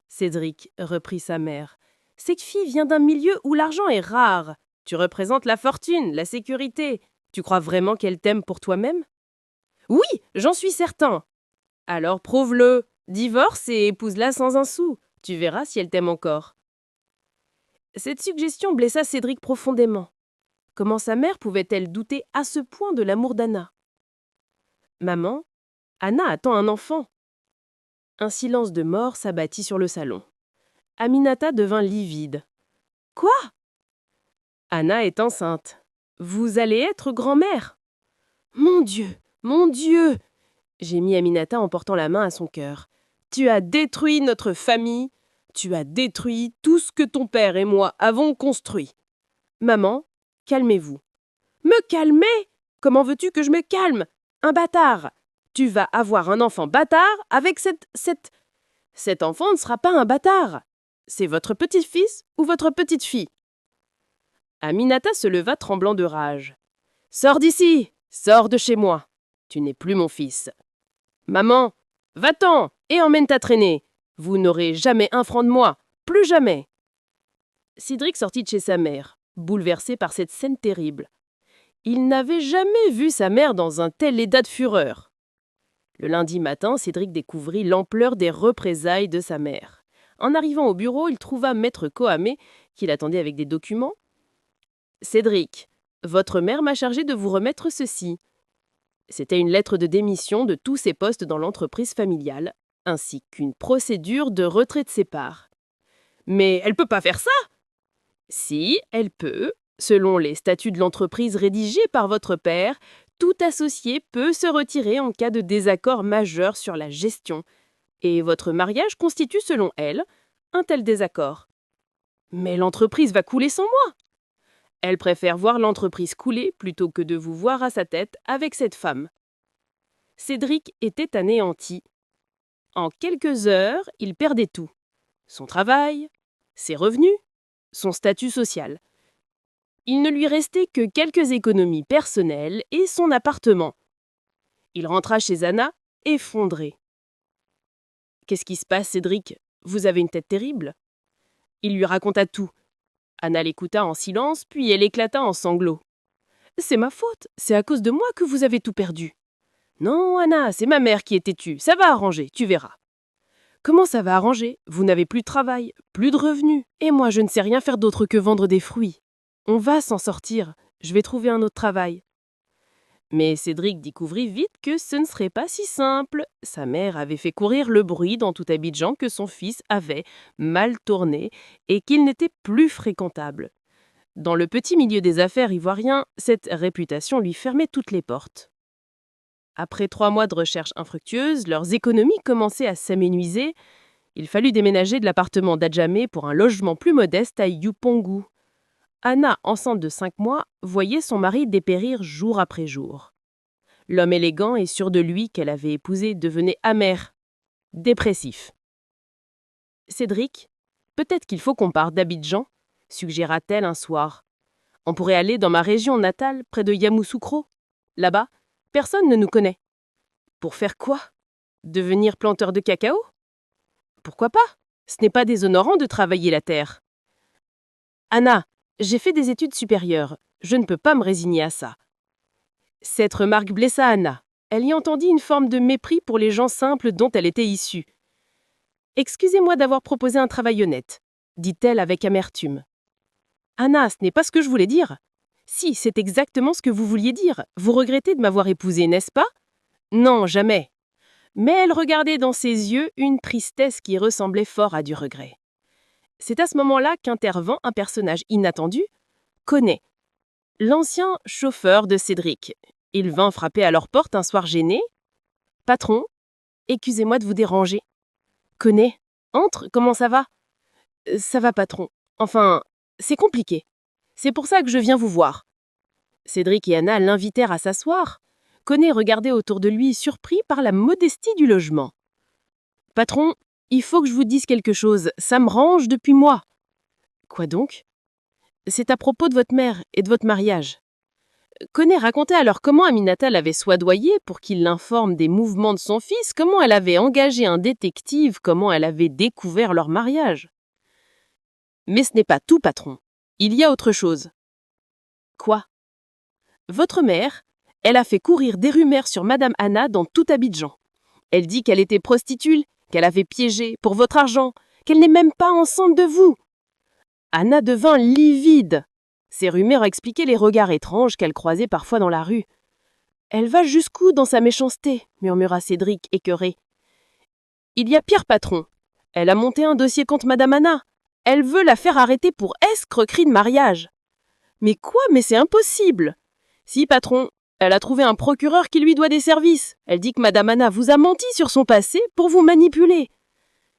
Cédric, reprit sa mère, « cette fille vient d'un milieu où l'argent est rare. Tu représentes la fortune, la sécurité. Tu crois vraiment qu'elle t'aime pour toi-même ? » ?»« Oui, j'en suis certain. »« Alors prouve-le. Divorce et épouse-la sans un sou. Tu verras si elle t'aime encore. » Cette suggestion blessa Cédric profondément. Comment sa mère pouvait-elle douter à ce point de l'amour d'Anna ? « Maman, Anna attend un enfant. » Un silence de mort s'abattit sur le salon. Aminata devint livide. « Quoi ? » ?»« Anna est enceinte. Vous allez être grand-mère. »« Mon Dieu, mon Dieu !» gémit Aminata en portant la main à son cœur. « Tu as détruit notre famille. Tu as détruit tout ce que ton père et moi avons construit. Maman, calmez-vous. » « Me calmer? Comment veux-tu que je me calme? Un bâtard! Tu vas avoir un enfant bâtard avec Cet enfant ne sera pas un bâtard. C'est votre petit-fils ou votre petite-fille? Aminata se leva tremblant de rage. Sors d'ici! Sors de chez moi! Tu n'es plus mon fils. Maman, va-t'en et emmène ta traînée. Vous n'aurez jamais un franc de moi. Plus jamais! Cédric sortit de chez sa mère, bouleversé par cette scène terrible. Il n'avait jamais vu sa mère dans un tel état de fureur. Le lundi matin, Cédric découvrit l'ampleur des représailles de sa mère. En arrivant au bureau, il trouva maître Kohamé, qui l'attendait avec des documents. « Cédric, votre mère m'a chargé de vous remettre ceci. » C'était une lettre de démission de tous ses postes dans l'entreprise familiale, ainsi qu'une procédure de retrait de ses parts. « Mais elle peut pas faire ça !»« Si, elle peut. Selon les statuts de l'entreprise rédigés par votre père, tout associé peut se retirer en cas de désaccord majeur sur la gestion. Et votre mariage constitue, selon elle, un tel désaccord. Mais l'entreprise va couler sans moi. Elle préfère voir l'entreprise couler plutôt que de vous voir à sa tête avec cette femme. Cédric était anéanti. En quelques heures, il perdait tout. Son travail, ses revenus, son statut social. Il ne lui restait que quelques économies personnelles et son appartement. Il rentra chez Anna, effondré. « Qu'est-ce qui se passe, Cédric? Vous avez une tête terrible ?» Il lui raconta tout. Anna l'écouta en silence, puis elle éclata en sanglots. « C'est ma faute, c'est à cause de moi que vous avez tout perdu. »« Non, Anna, c'est ma mère qui est têtue, ça va arranger, tu verras. »« Comment ça va arranger? Vous n'avez plus de travail, plus de revenus, et moi je ne sais rien faire d'autre que vendre des fruits. On va s'en sortir, je vais trouver un autre travail. » Mais Cédric découvrit vite que ce ne serait pas si simple. Sa mère avait fait courir le bruit dans tout Abidjan que son fils avait mal tourné et qu'il n'était plus fréquentable. Dans le petit milieu des affaires ivoiriens, cette réputation lui fermait toutes les portes. Après 3 mois de recherche infructueuses, leurs économies commençaient à s'amenuiser. Il fallut déménager de l'appartement d'Adjamé pour un logement plus modeste à Yupongu. Anna, enceinte de 5 mois, voyait son mari dépérir jour après jour. L'homme élégant et sûr de lui qu'elle avait épousé devenait amer, dépressif. « Cédric, peut-être qu'il faut qu'on parte d'Abidjan, » suggéra-t-elle un soir. « On pourrait aller dans ma région natale, près de Yamoussoukro. Là-bas, personne ne nous connaît. » « Pour faire quoi? Devenir planteur de cacao? Pourquoi pas? Ce n'est pas déshonorant de travailler la terre. »« Anna, j'ai fait des études supérieures. Je ne peux pas me résigner à ça. » Cette remarque blessa Anna. Elle y entendit une forme de mépris pour les gens simples dont elle était issue. « Excusez-moi d'avoir proposé un travail honnête, » dit-elle avec amertume. « Anna, ce n'est pas ce que je voulais dire. »« Si, c'est exactement ce que vous vouliez dire. Vous regrettez de m'avoir épousée, n'est-ce pas ? » ?»« Non, jamais. » Mais elle regardait dans ses yeux une tristesse qui ressemblait fort à du regret. C'est à ce moment-là qu'intervint un personnage inattendu, Koné, l'ancien chauffeur de Cédric. Il vint frapper à leur porte un soir gêné. « Patron, excusez-moi de vous déranger. »« Koné, entre, comment ça va ?»« Ça va, patron. Enfin, c'est compliqué. C'est pour ça que je viens vous voir. » Cédric et Anna l'invitèrent à s'asseoir. Koné regardait autour de lui, surpris par la modestie du logement. « Patron, il faut que je vous dise quelque chose, ça me range depuis mois. »« Quoi donc ? » ?»« C'est à propos de votre mère et de votre mariage. » Koné racontait alors comment Aminata l'avait soudoyé pour qu'il l'informe des mouvements de son fils, comment elle avait engagé un détective, comment elle avait découvert leur mariage. « Mais ce n'est pas tout, patron. Il y a autre chose. »« Quoi ? » ?»« Votre mère, elle a fait courir des rumeurs sur Madame Anna dans tout Abidjan. Elle dit qu'elle était prostituée, qu'elle avait piégé pour votre argent, qu'elle n'est même pas enceinte de vous. » Anna devint livide. Ces rumeurs expliquaient les regards étranges qu'elle croisait parfois dans la rue. « Elle va jusqu'où dans sa méchanceté ?» murmura Cédric, écœuré. « Il y a pire, patron. Elle a monté un dossier contre Madame Anna. Elle veut la faire arrêter pour escroquerie de mariage. »« Mais quoi? Mais c'est impossible. »« Si, patron. Elle a trouvé un procureur qui lui doit des services. Elle dit que Madame Anna vous a menti sur son passé pour vous manipuler. »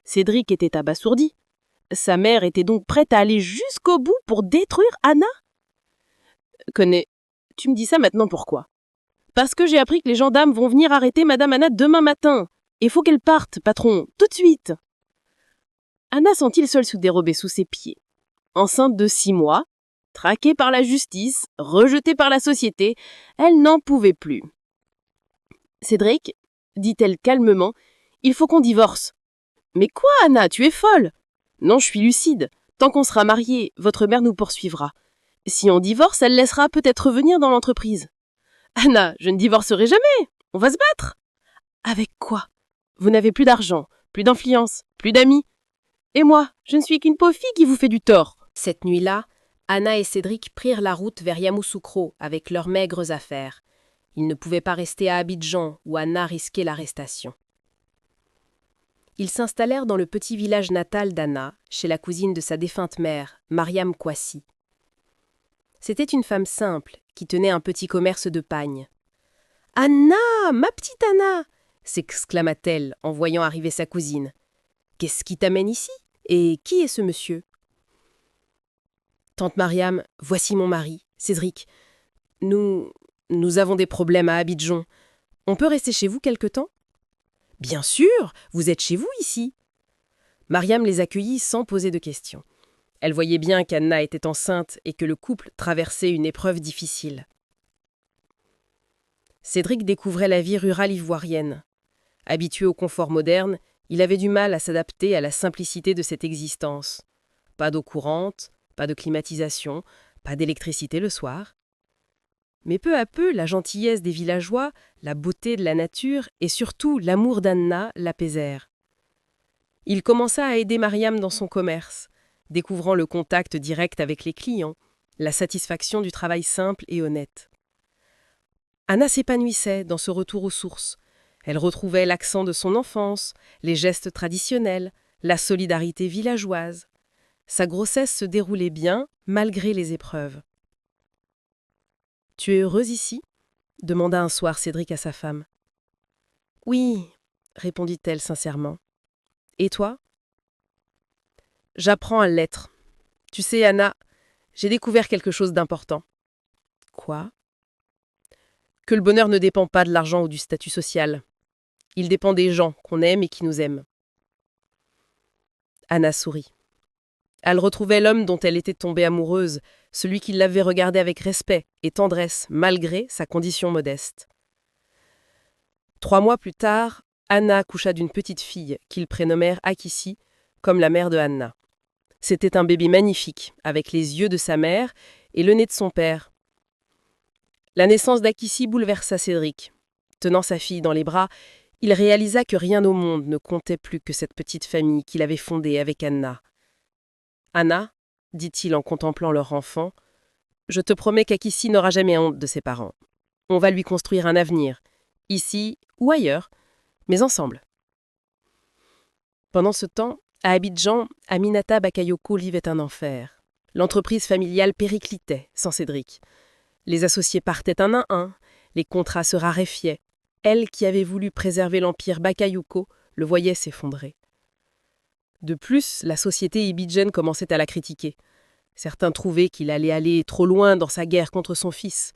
Cédric était abasourdi. Sa mère était donc prête à aller jusqu'au bout pour détruire Anna ? « Koné, tu me dis ça maintenant pourquoi? Parce que j'ai appris que les gendarmes vont venir arrêter Madame Anna demain matin. Il faut qu'elle parte, patron, tout de suite. Anna sentit le sol se dérober sous ses pieds. Enceinte de 6 mois, traquée par la justice, rejetée par la société, elle n'en pouvait plus. Cédric, dit-elle calmement, il faut qu'on divorce. Mais quoi, Anna, tu es folle? Non, je suis lucide. Tant qu'on sera mariés, votre mère nous poursuivra. Si on divorce, elle laissera peut-être revenir dans l'entreprise. Anna, je ne divorcerai jamais. On va se battre. Avec quoi? Vous n'avez plus d'argent, plus d'influence, plus d'amis. Et moi, je ne suis qu'une pauvre fille qui vous fait du tort. Cette nuit-là, Anna et Cédric prirent la route vers Yamoussoukro avec leurs maigres affaires. Ils ne pouvaient pas rester à Abidjan où Anna risquait l'arrestation. Ils s'installèrent dans le petit village natal d'Anna, chez la cousine de sa défunte mère, Mariam Kouassi. C'était une femme simple qui tenait un petit commerce de pagne. « Anna, ma petite Anna !» s'exclama-t-elle en voyant arriver sa cousine. « Qu'est-ce qui t'amène ici? Et qui est ce monsieur ?» Tante Mariam, voici mon mari, Cédric. Nous avons des problèmes à Abidjan. On peut rester chez vous quelque temps? Bien sûr, vous êtes chez vous ici. Mariam les accueillit sans poser de questions. Elle voyait bien qu'Anna était enceinte et que le couple traversait une épreuve difficile. Cédric découvrait la vie rurale ivoirienne. Habitué au confort moderne, il avait du mal à s'adapter à la simplicité de cette existence. Pas d'eau courante, pas de climatisation, pas d'électricité le soir. Mais peu à peu, la gentillesse des villageois, la beauté de la nature et surtout l'amour d'Anna l'apaisèrent. Il commença à aider Mariam dans son commerce, découvrant le contact direct avec les clients, la satisfaction du travail simple et honnête. Anna s'épanouissait dans ce retour aux sources. Elle retrouvait l'accent de son enfance, les gestes traditionnels, la solidarité villageoise. Sa grossesse se déroulait bien, malgré les épreuves. « Tu es heureuse ici ?» demanda un soir Cédric à sa femme. « Oui, » répondit-elle sincèrement. « Et toi ?»« J'apprends à l'être. Tu sais, Anna, j'ai découvert quelque chose d'important. »« Quoi ?»« Que le bonheur ne dépend pas de l'argent ou du statut social. Il dépend des gens qu'on aime et qui nous aiment. » Anna sourit. Elle retrouvait l'homme dont elle était tombée amoureuse, celui qui l'avait regardée avec respect et tendresse, malgré sa condition modeste. 3 mois plus tard, Anna accoucha d'une petite fille qu'ils prénommèrent Akissi, comme la mère de Anna. C'était un bébé magnifique, avec les yeux de sa mère et le nez de son père. La naissance d'Akissi bouleversa Cédric. Tenant sa fille dans les bras, il réalisa que rien au monde ne comptait plus que cette petite famille qu'il avait fondée avec Anna. « Anna, dit-il en contemplant leur enfant, je te promets qu'Akissi n'aura jamais honte de ses parents. On va lui construire un avenir, ici ou ailleurs, mais ensemble. » Pendant ce temps, à Abidjan, Aminata Bakayoko vivait un enfer. L'entreprise familiale périclitait, sans Cédric. Les associés partaient un à un, les contrats se raréfiaient. Elle, qui avait voulu préserver l'empire Bakayoko, le voyait s'effondrer. De plus, la société ibidjane commençait à la critiquer. Certains trouvaient qu'il allait aller trop loin dans sa guerre contre son fils.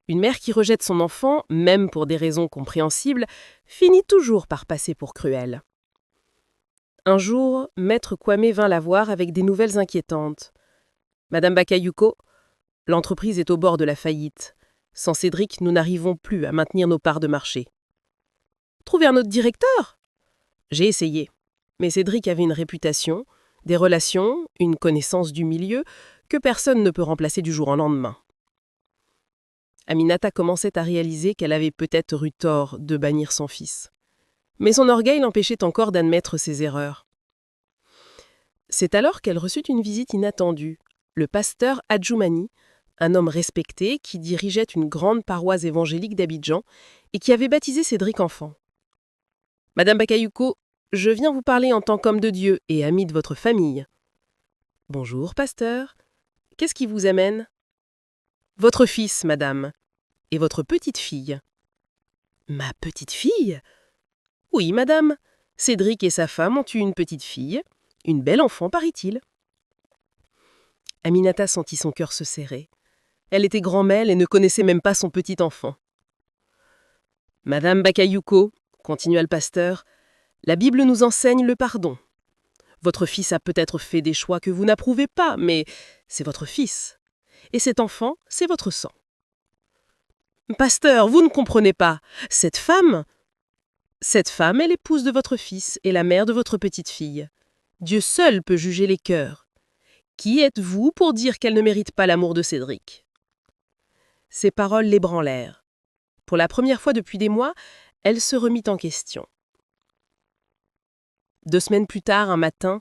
Une mère qui rejette son enfant, même pour des raisons compréhensibles, finit toujours par passer pour cruelle. Un jour, Maître Kwame vint la voir avec des nouvelles inquiétantes. « Madame Bakayoko, l'entreprise est au bord de la faillite. Sans Cédric, nous n'arrivons plus à maintenir nos parts de marché. »« Trouvez un autre directeur !» J'ai essayé. Mais Cédric avait une réputation, des relations, une connaissance du milieu que personne ne peut remplacer du jour au lendemain. Aminata commençait à réaliser qu'elle avait peut-être eu tort de bannir son fils. Mais son orgueil l'empêchait encore d'admettre ses erreurs. C'est alors qu'elle reçut une visite inattendue, le pasteur Adjoumani, un homme respecté qui dirigeait une grande paroisse évangélique d'Abidjan et qui avait baptisé Cédric enfant. « Madame Bakayoko, je viens vous parler en tant qu'homme de Dieu et ami de votre famille. »« Bonjour, pasteur. Qu'est-ce qui vous amène ?»« Votre fils, madame. Et votre petite fille. »« Ma petite fille ?»« Oui, madame. Cédric et sa femme ont eu une petite fille. Une belle enfant, paraît-il. » Aminata sentit son cœur se serrer. Elle était grand-mère et ne connaissait même pas son petit enfant. Madame Bakayuko, continua le pasteur, la Bible nous enseigne le pardon. Votre fils a peut-être fait des choix que vous n'approuvez pas, mais c'est votre fils. Et cet enfant, c'est votre sang. Pasteur, vous ne comprenez pas. Cette femme est l'épouse de votre fils et la mère de votre petite-fille. Dieu seul peut juger les cœurs. Qui êtes-vous pour dire qu'elle ne mérite pas l'amour de Cédric ? Ces paroles l'ébranlèrent. Pour la première fois depuis des mois, elle se remit en question. 2 semaines plus tard, un matin,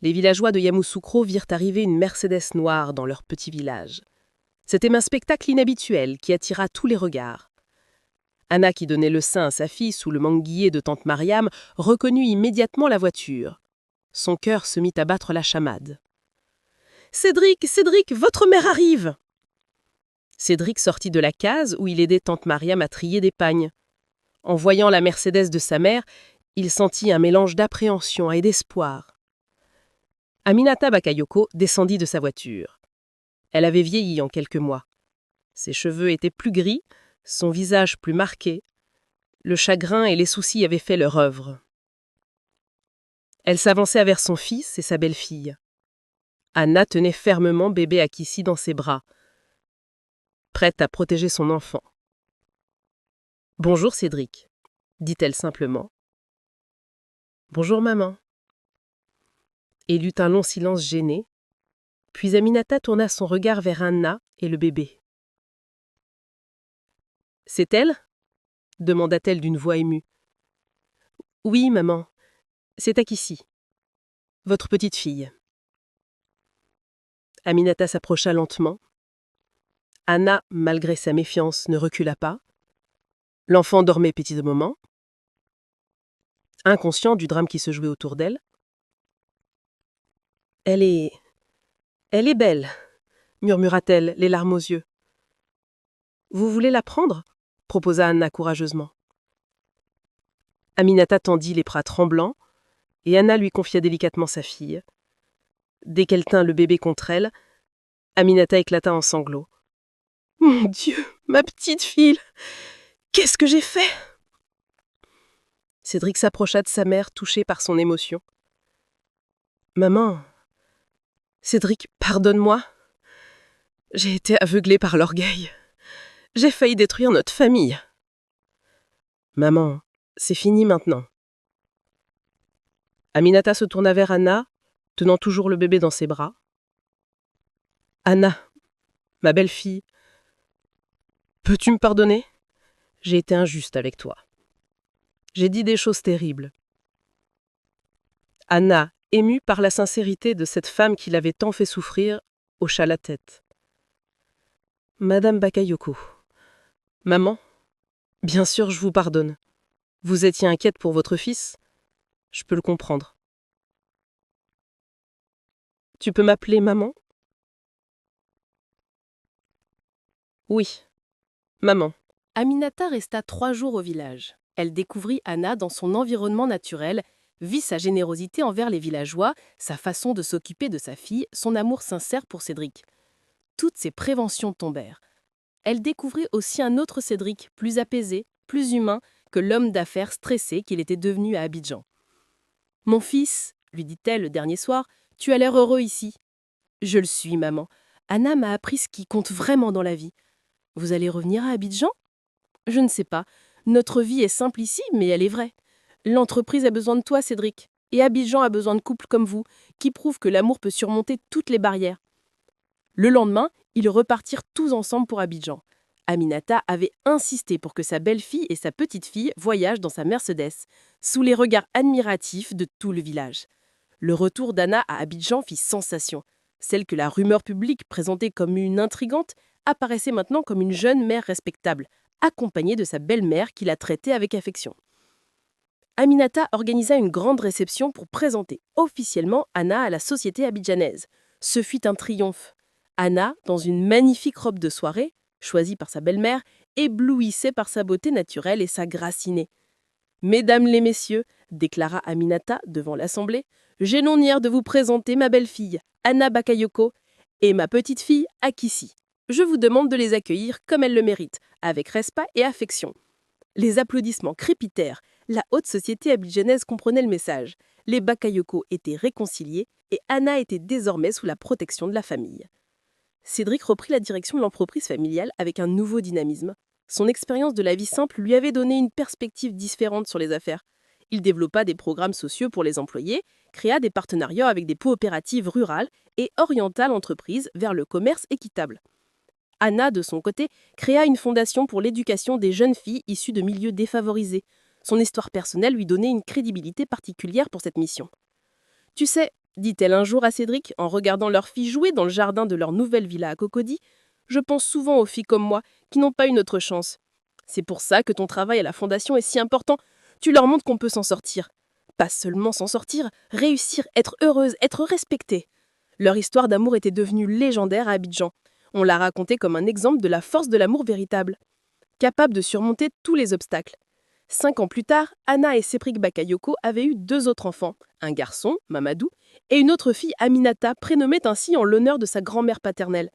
les villageois de Yamoussoukro virent arriver une Mercedes noire dans leur petit village. C'était un spectacle inhabituel qui attira tous les regards. Anna, qui donnait le sein à sa fille sous le manguier de tante Mariam, reconnut immédiatement la voiture. Son cœur se mit à battre la chamade. « Cédric, Cédric, votre mère arrive !» Cédric sortit de la case où il aidait tante Mariam à trier des pagnes. En voyant la Mercedes de sa mère, il sentit un mélange d'appréhension et d'espoir. Aminata Bakayoko descendit de sa voiture. Elle avait vieilli en quelques mois. Ses cheveux étaient plus gris, son visage plus marqué. Le chagrin et les soucis avaient fait leur œuvre. Elle s'avançait vers son fils et sa belle-fille. Anna tenait fermement bébé Akissi dans ses bras, prête à protéger son enfant. « Bonjour Cédric », dit-elle simplement. « Bonjour maman. » Il y eut un long silence gêné, puis Aminata tourna son regard vers Anna et le bébé. « C'est elle ?» demanda-t-elle d'une voix émue. « Oui, maman, c'est Akissi, votre petite fille. » Aminata s'approcha lentement. Anna, malgré sa méfiance, ne recula pas. L'enfant dormait petit moment, inconscient du drame qui se jouait autour d'elle. « Elle est belle, » murmura-t-elle, les larmes aux yeux. « Vous voulez la prendre ?» proposa Anna courageusement. Aminata tendit les bras tremblants, et Anna lui confia délicatement sa fille. Dès qu'elle tint le bébé contre elle, Aminata éclata en sanglots. « Mon Dieu, ma petite fille, qu'est-ce que j'ai fait ?» Cédric s'approcha de sa mère, touché par son émotion. « Maman, Cédric, pardonne-moi. J'ai été aveuglée par l'orgueil. J'ai failli détruire notre famille. » « Maman, c'est fini maintenant. » Aminata se tourna vers Anna, tenant toujours le bébé dans ses bras. « Anna, ma belle-fille, peux-tu me pardonner ? J'ai été injuste avec toi. J'ai dit des choses terribles. » Anna, émue par la sincérité de cette femme qui l'avait tant fait souffrir, hocha la tête. « Madame Bakayoko, maman, bien sûr je vous pardonne. Vous étiez inquiète pour votre fils ? Je peux le comprendre. Tu peux m'appeler maman ? Oui, maman. Aminata resta 3 jours au village. Elle découvrit Anna dans son environnement naturel, vit sa générosité envers les villageois, sa façon de s'occuper de sa fille, son amour sincère pour Cédric. Toutes ces préventions tombèrent. Elle découvrit aussi un autre Cédric, plus apaisé, plus humain que l'homme d'affaires stressé qu'il était devenu à Abidjan. « Mon fils, lui dit-elle le dernier soir, tu as l'air heureux ici. »« Je le suis, maman. Anna m'a appris ce qui compte vraiment dans la vie. Vous allez revenir à Abidjan ? Je ne sais pas. Notre vie est simple ici, mais elle est vraie. L'entreprise a besoin de toi, Cédric, et Abidjan a besoin de couples comme vous, qui prouvent que l'amour peut surmonter toutes les barrières. » Le lendemain, ils repartirent tous ensemble pour Abidjan. Aminata avait insisté pour que sa belle-fille et sa petite-fille voyagent dans sa Mercedes, sous les regards admiratifs de tout le village. Le retour d'Anna à Abidjan fit sensation. Celle que la rumeur publique présentait comme une intrigante apparaissait maintenant comme une jeune mère respectable, accompagnée de sa belle-mère qui la traitait avec affection. Aminata organisa une grande réception pour présenter officiellement Anna à la société abidjanaise. Ce fut un triomphe. Anna, dans une magnifique robe de soirée, choisie par sa belle-mère, éblouissait par sa beauté naturelle et sa grâce innée. « Mesdames les messieurs, » déclara Aminata devant l'assemblée, « j'ai l'honneur de vous présenter ma belle-fille, Anna Bakayoko, et ma petite-fille, Akissi. Je vous demande de les accueillir comme elles le méritent, avec respect et affection. » Les applaudissements crépitèrent. La haute société abidjanaise comprenait le message. Les Bakayoko étaient réconciliés et Anna était désormais sous la protection de la famille. Cédric reprit la direction de l'entreprise familiale avec un nouveau dynamisme. Son expérience de la vie simple lui avait donné une perspective différente sur les affaires. Il développa des programmes sociaux pour les employés, créa des partenariats avec des coopératives rurales et orienta l'entreprise vers le commerce équitable. Anna, de son côté, créa une fondation pour l'éducation des jeunes filles issues de milieux défavorisés. Son histoire personnelle lui donnait une crédibilité particulière pour cette mission. « Tu sais, » dit-elle un jour à Cédric en regardant leur fille jouer dans le jardin de leur nouvelle villa à Cocody, « je pense souvent aux filles comme moi qui n'ont pas une autre chance. C'est pour ça que ton travail à la fondation est si important. Tu leur montres qu'on peut s'en sortir. Pas seulement s'en sortir, réussir, être heureuse, être respectée. » Leur histoire d'amour était devenue légendaire à Abidjan. On l'a racontée comme un exemple de la force de l'amour véritable, capable de surmonter tous les obstacles. 5 ans plus tard, Anna et Cédric Bakayoko avaient eu 2 autres enfants, un garçon, Mamadou, et une autre fille, Aminata, prénommée ainsi en l'honneur de sa grand-mère paternelle.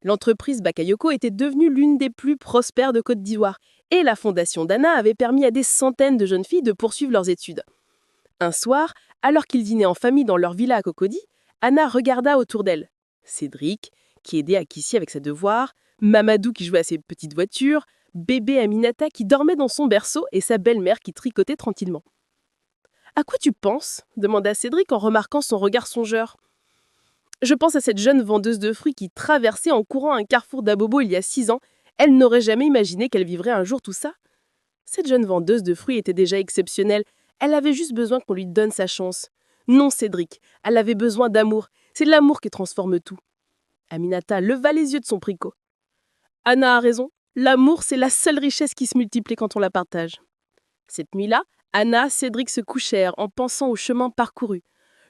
L'entreprise Bakayoko était devenue l'une des plus prospères de Côte d'Ivoire, et la fondation d'Anna avait permis à des centaines de jeunes filles de poursuivre leurs études. Un soir, alors qu'ils dînaient en famille dans leur villa à Cocody, Anna regarda autour d'elle. Cédric, qui aidait Akissi avec ses devoirs, Mamadou qui jouait à ses petites voitures, bébé Aminata qui dormait dans son berceau et sa belle-mère qui tricotait tranquillement. « À quoi tu penses ?» demanda Cédric en remarquant son regard songeur. « Je pense à cette jeune vendeuse de fruits qui traversait en courant un carrefour d'Abobo il y a 6 ans. Elle n'aurait jamais imaginé qu'elle vivrait un jour tout ça. Cette jeune vendeuse de fruits était déjà exceptionnelle. Elle avait juste besoin qu'on lui donne sa chance. Non, Cédric, elle avait besoin d'amour. C'est l'amour qui transforme tout. » Aminata leva les yeux de son tricot. « Anna a raison. L'amour, c'est la seule richesse qui se multiplie quand on la partage. » Cette nuit-là, Anna et Cédric se couchèrent en pensant au chemin parcouru.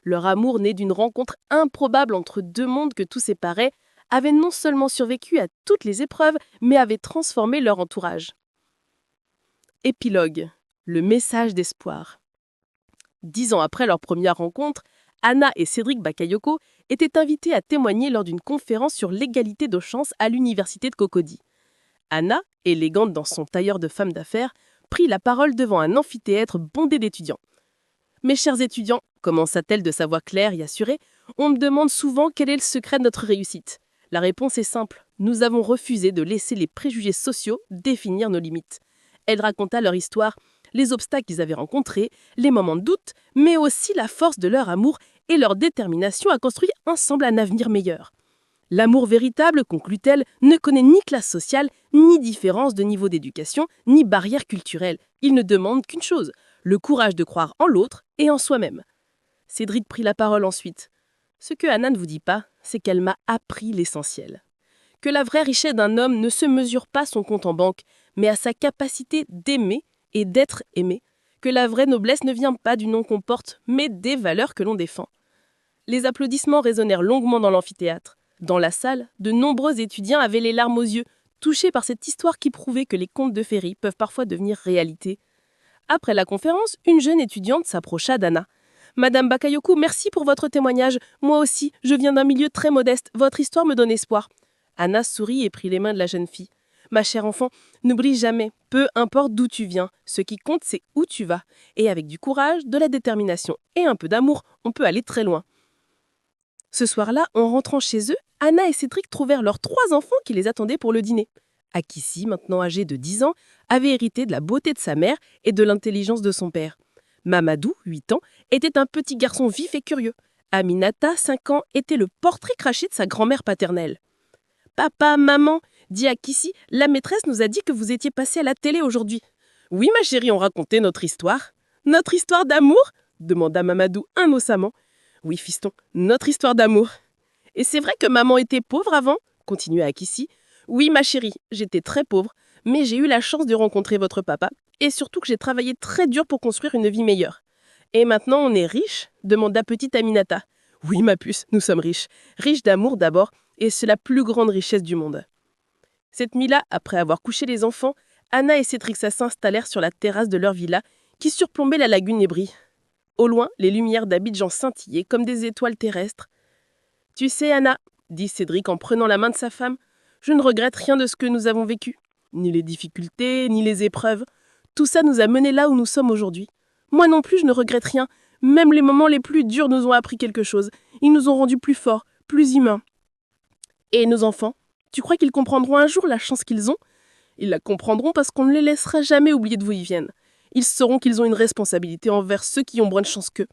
Leur amour, né d'une rencontre improbable entre 2 mondes que tout séparait, avait non seulement survécu à toutes les épreuves, mais avait transformé leur entourage. Épilogue. Le message d'espoir. 10 ans après leur première rencontre, Anna et Cédric Bakayoko étaient invités à témoigner lors d'une conférence sur l'égalité de chance à l'université de Cocody. Anna, élégante dans son tailleur de femme d'affaires, prit la parole devant un amphithéâtre bondé d'étudiants. « Mes chers étudiants, » commença-t-elle de sa voix claire et assurée, « on me demande souvent quel est le secret de notre réussite. La réponse est simple. Nous avons refusé de laisser les préjugés sociaux définir nos limites. » Elle raconta leur histoire, les obstacles qu'ils avaient rencontrés, les moments de doute, mais aussi la force de leur amour et leur détermination à construire ensemble un avenir meilleur. L'amour véritable, conclut-elle, ne connaît ni classe sociale, ni différence de niveau d'éducation, ni barrière culturelle. Il ne demande qu'une chose, le courage de croire en l'autre et en soi-même. Cédric prit la parole ensuite. Ce que Anna ne vous dit pas, c'est qu'elle m'a appris l'essentiel. Que la vraie richesse d'un homme ne se mesure pas à son compte en banque, mais à sa capacité d'aimer et d'être aimé. Que la vraie noblesse ne vient pas du nom qu'on porte, mais des valeurs que l'on défend. Les applaudissements résonnèrent longuement dans l'amphithéâtre. Dans la salle, de nombreux étudiants avaient les larmes aux yeux, touchés par cette histoire qui prouvait que les contes de féerie peuvent parfois devenir réalité. Après la conférence, une jeune étudiante s'approcha d'Anna. « Madame Bakayoko, merci pour votre témoignage. Moi aussi, je viens d'un milieu très modeste. Votre histoire me donne espoir. » Anna sourit et prit les mains de la jeune fille. « Ma chère enfant, n'oublie jamais, peu importe d'où tu viens, ce qui compte c'est où tu vas. Et avec du courage, de la détermination et un peu d'amour, on peut aller très loin. » Ce soir-là, en rentrant chez eux, Anna et Cédric trouvèrent leurs 3 enfants qui les attendaient pour le dîner. Akissi, maintenant âgé de 10 ans, avait hérité de la beauté de sa mère et de l'intelligence de son père. Mamadou, 8 ans, était un petit garçon vif et curieux. Aminata, 5 ans, était le portrait craché de sa grand-mère paternelle. « Papa, maman, dit Akissi, la maîtresse nous a dit que vous étiez passé à la télé aujourd'hui. »« Oui, ma chérie, on racontait notre histoire. »« Notre histoire d'amour ?» demanda Mamadou innocemment. « Oui, fiston, notre histoire d'amour. »« Et c'est vrai que maman était pauvre avant ?» continua Akissi. « Oui, ma chérie, j'étais très pauvre, mais j'ai eu la chance de rencontrer votre papa, et surtout que j'ai travaillé très dur pour construire une vie meilleure. »« Et maintenant, on est riche ?» demanda petite Aminata. « Oui, ma puce, nous sommes riches. Riches d'amour d'abord, et c'est la plus grande richesse du monde. » Cette nuit-là, après avoir couché les enfants, Anna et Cédric s'installèrent sur la terrasse de leur villa, qui surplombait la lagune Ébri. Au loin, les lumières d'Abidjan scintillaient comme des étoiles terrestres. « Tu sais, Anna, dit Cédric en prenant la main de sa femme, Je ne regrette rien de ce que nous avons vécu. Ni les difficultés, ni les épreuves. Tout ça nous a menés là où nous sommes aujourd'hui. Moi non plus, je ne regrette rien. Même les moments les plus durs nous ont appris quelque chose. Ils nous ont rendus plus forts, plus humains. Et nos enfants, tu crois qu'ils comprendront un jour la chance qu'ils ont? Ils la comprendront parce qu'on ne les laissera jamais oublier d'où ils viennent. Ils sauront qu'ils ont une responsabilité envers ceux qui ont moins de chance qu'eux.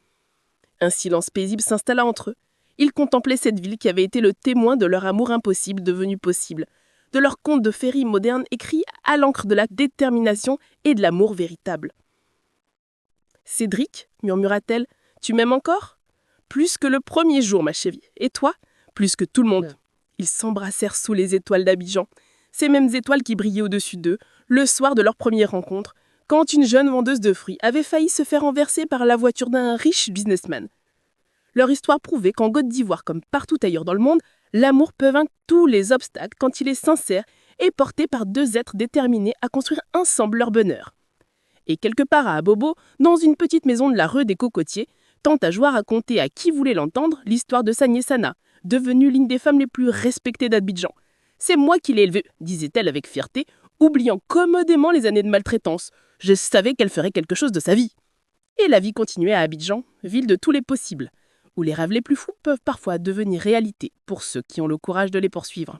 Un silence paisible s'installa entre eux. Ils contemplaient cette ville qui avait été le témoin de leur amour impossible devenu possible, de leur conte de féerie moderne écrit à l'encre de la détermination et de l'amour véritable. « Cédric, murmura-t-elle, tu m'aimes encore? Plus que le premier jour, ma chérie. Et toi? Plus que tout le monde. » Ils s'embrassèrent sous les étoiles d'Abidjan, ces mêmes étoiles qui brillaient au-dessus d'eux, le soir de leur première rencontre, quand une jeune vendeuse de fruits avait failli se faire renverser par la voiture d'un riche businessman. Leur histoire prouvait qu'en Côte d'Ivoire, comme partout ailleurs dans le monde, l'amour peut vaincre tous les obstacles quand il est sincère et porté par deux êtres déterminés à construire ensemble leur bonheur. Et quelque part à Abobo, dans une petite maison de la rue des Cocotiers, tante Ajoie racontait à qui voulait l'entendre l'histoire de Sagné Sana, devenue l'une des femmes les plus respectées d'Abidjan. « C'est moi qui l'ai élevée », disait-elle avec fierté, oubliant commodément les années de maltraitance. Je savais qu'elle ferait quelque chose de sa vie. Et la vie continuait à Abidjan, ville de tous les possibles, où les rêves les plus fous peuvent parfois devenir réalité pour ceux qui ont le courage de les poursuivre.